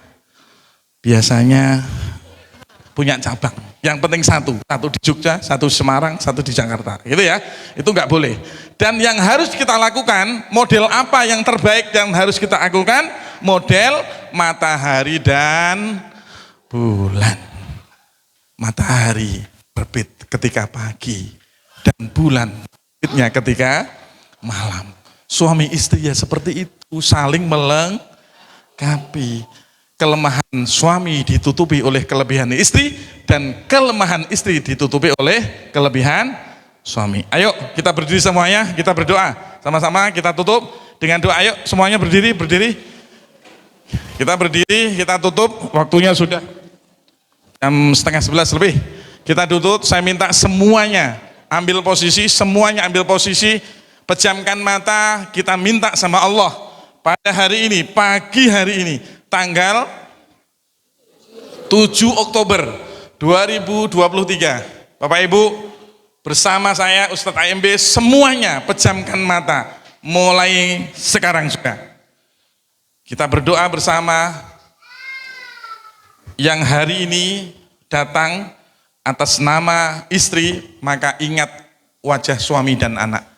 Speaker 1: punya cabang. Yang penting satu di Jogja, satu di Semarang, satu di Jakarta, gitu ya. Itu nggak boleh. Dan yang harus kita lakukan, model apa yang terbaik yang harus kita lakukan? Model matahari dan bulan. Matahari terbit ketika pagi dan bulan terbitnya ketika malam. Suami istri ya seperti itu, saling melengkapi. Kelemahan suami ditutupi oleh kelebihan istri dan kelemahan istri ditutupi oleh kelebihan suami. Ayo kita berdiri semuanya, kita berdoa sama-sama, kita tutup dengan doa. Ayo semuanya berdiri. Kita berdiri, kita tutup. Waktunya sudah jam 10:30 lebih. Kita tutup. Saya minta semuanya ambil posisi, pejamkan mata. Kita minta sama Allah pada hari ini, pagi hari ini, tanggal 7 Oktober 2023. Bapak Ibu, bersama saya Ustadz AMB, semuanya pejamkan mata mulai sekarang juga. Kita berdoa bersama yang hari ini datang atas nama istri, maka ingat wajah suami dan anak.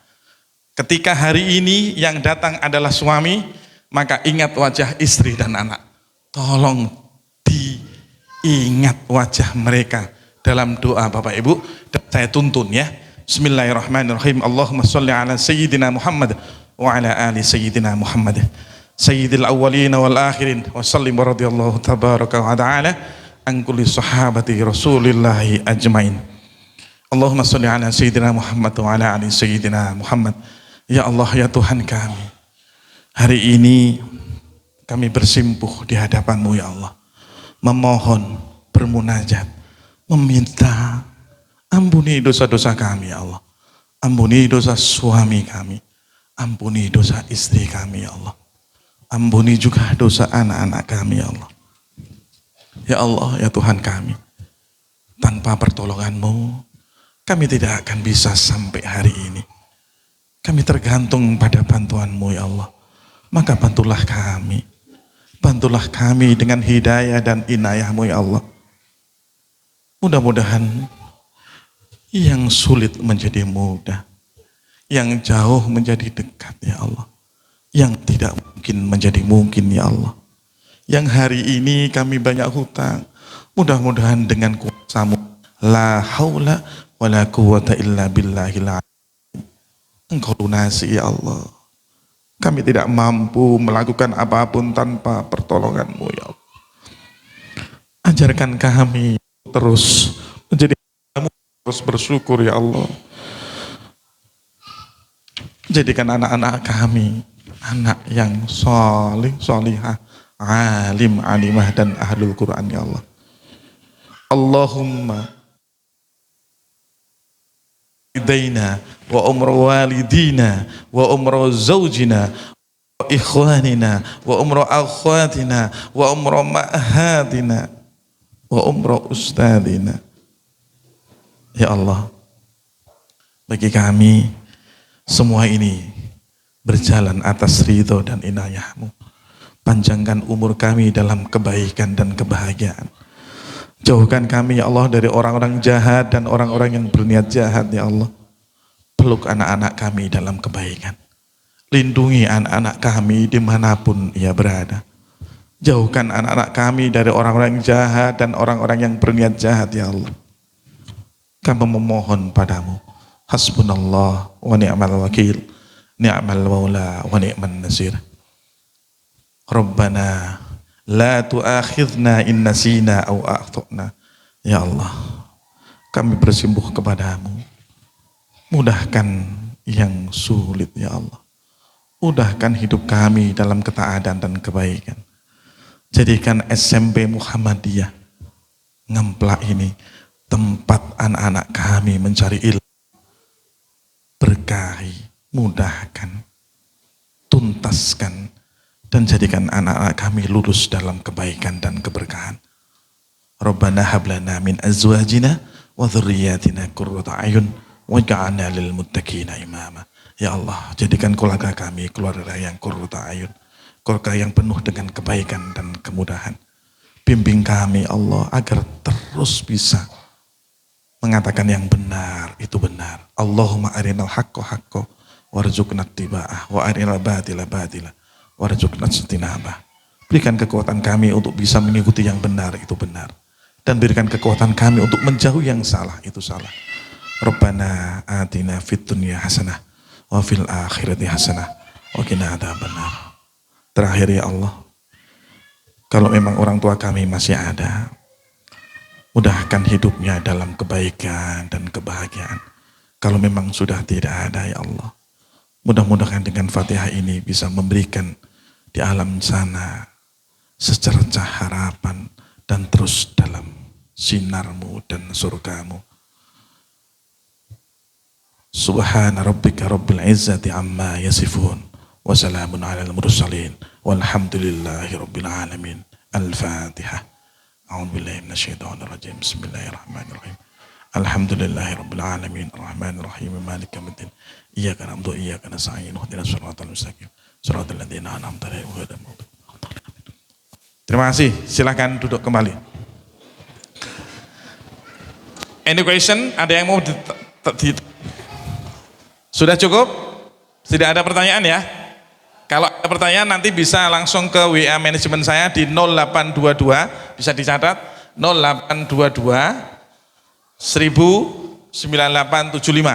Speaker 1: Ketika hari ini yang datang adalah suami, maka ingat wajah istri dan anak. Tolong diingat wajah mereka dalam doa Bapak Ibu. Dan saya tuntun ya. Bismillahirrahmanirrahim. Allahumma sholli ala sayyidina Muhammad wa ala ali sayyidina Muhammad. Sayyidil awwalin wal akhirin wa sallim radhiyallahu tabaraka wa ta'ala an kulli sahabati Rasulillahi ajmain. Allahumma sholli ala sayyidina Muhammad wa ala ali sayyidina Muhammad. Ya Allah, ya Tuhan kami, hari ini kami bersimpuh di hadapan-Mu ya Allah, memohon, bermunajat, meminta ampuni dosa-dosa kami ya Allah, ampuni dosa suami kami, ampuni dosa istri kami ya Allah, ampuni juga dosa anak-anak kami ya Allah. Ya Allah, ya Tuhan kami, tanpa pertolongan-Mu kami tidak akan bisa sampai hari ini. Kami tergantung pada bantuan-Mu ya Allah. Maka bantulah kami dengan hidayah dan inayah-Mu ya Allah. Mudah-mudahan yang sulit menjadi mudah, yang jauh menjadi dekat ya Allah, yang tidak mungkin menjadi mungkin ya Allah. Yang hari ini kami banyak hutang, mudah-mudahan dengan kuasa-Mu, la haula wa la quwata illa billahil azim, Engkau lunasi ya Allah. Kami tidak mampu melakukan apapun tanpa pertolongan-Mu ya Allah. Ajarkan kami terus menjadi terus bersyukur ya Allah. Jadikan anak-anak kami anak yang solih, solihah, alim, alimah dan ahlul Quran ya Allah. Allahumma walidayna wa umra walidina wa umra zawjina wa ikhwanina wa umra akhwatina wa umra ma'hadina wa umra ustadina Ya Allah, bagi kami semua ini berjalan atas ridho dan inayah-Mu. Panjangkan umur kami dalam kebaikan dan kebahagiaan. Jauhkan kami ya Allah dari orang-orang jahat dan orang-orang yang berniat jahat ya Allah. Peluk anak-anak kami dalam kebaikan. Lindungi anak-anak kami dimanapun ia berada. Jauhkan anak-anak kami dari orang-orang jahat dan orang-orang yang berniat jahat ya Allah. Kami memohon padamu. Hasbunallah wa ni'mal wakil. Ni'mal maula wa ni'man nasir. Rabbana la tu'akhidna in nasina aw akhtana. Ya Allah, kami bersimpuh kepadamu. Mudahkan yang sulit ya Allah. Mudahkan hidup kami dalam ketaatan dan kebaikan. Jadikan SMP Muhammadiyah Ngemplak ini tempat anak-anak kami mencari ilmu. Berkahi, mudahkan, tuntaskan, dan jadikan anak-anak kami lulus dalam kebaikan dan keberkahan. Rabbana hablana min azwajina wa dhurriyyatina qurrata a'yun waj'alna lil muttaqina imama. Ya Allah, jadikan keluarga kami keluarga yang qurrata a'yun, keluarga yang penuh dengan kebaikan dan kemudahan. Bimbing kami Allah agar terus bisa mengatakan yang benar itu benar. Allahumma arinal haqqo haqqo warzuqna ittiba'ah wa arinal batila batila warzuqna ijtinabah. Berikan kekuatan kami untuk bisa mengikuti yang benar itu benar, dan berikan kekuatan kami untuk menjauhi yang salah itu salah. Rabbana atina fid dunya hasanah wa fil akhirati hasanah wa qina adzabannar. Terakhir ya Allah, kalau memang orang tua kami masih ada, mudahkan hidupnya dalam kebaikan dan kebahagiaan. Kalau memang sudah tidak ada ya Allah, mudah-mudahan dengan Fatihah ini bisa memberikan di alam sana secercah harapan dan terus dalam sinarmu dan surgamu. Subhana rabbika rabbil izzati amma yasifun wa salamun alal mursalin walhamdulillahi rabbil alamin. Al-Fatihah. A'udzubillahi minasyaitonir rajim. Bismillahirrahmanirrahim. Alhamdulillahi rabbil alamin arrahmanir rahim maliki yaumiddin. Iyyaka na'budu wa iyyaka nasta'in ihdinas siratal mustaqim siratal ladzina an'amta 'alaihim ghairil maghdubi 'alaihim. Terima kasih, silakan duduk kembali. Any question? Ada yang mau Sudah cukup? Tidak ada pertanyaan ya? Kalau ada pertanyaan nanti bisa langsung ke WA manajemen saya di 0822, bisa dicatat 0822 109875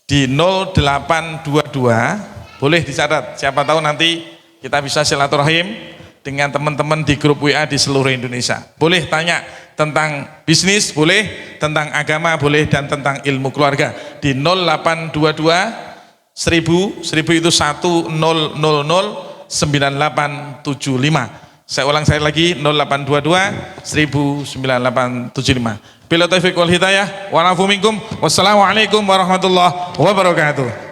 Speaker 1: di 0822, boleh dicatat, siapa tahu nanti kita bisa silaturahim dengan teman-teman di grup WA di seluruh Indonesia. Boleh tanya tentang bisnis, boleh tentang agama, boleh, dan tentang ilmu keluarga di 0822 1000 itu 1000985. Saya ulang sekali lagi 0822 109875. Bila taufiq wal hidayah wa nafu minkum. Wassalamualaikum warahmatullahi wabarakatuh.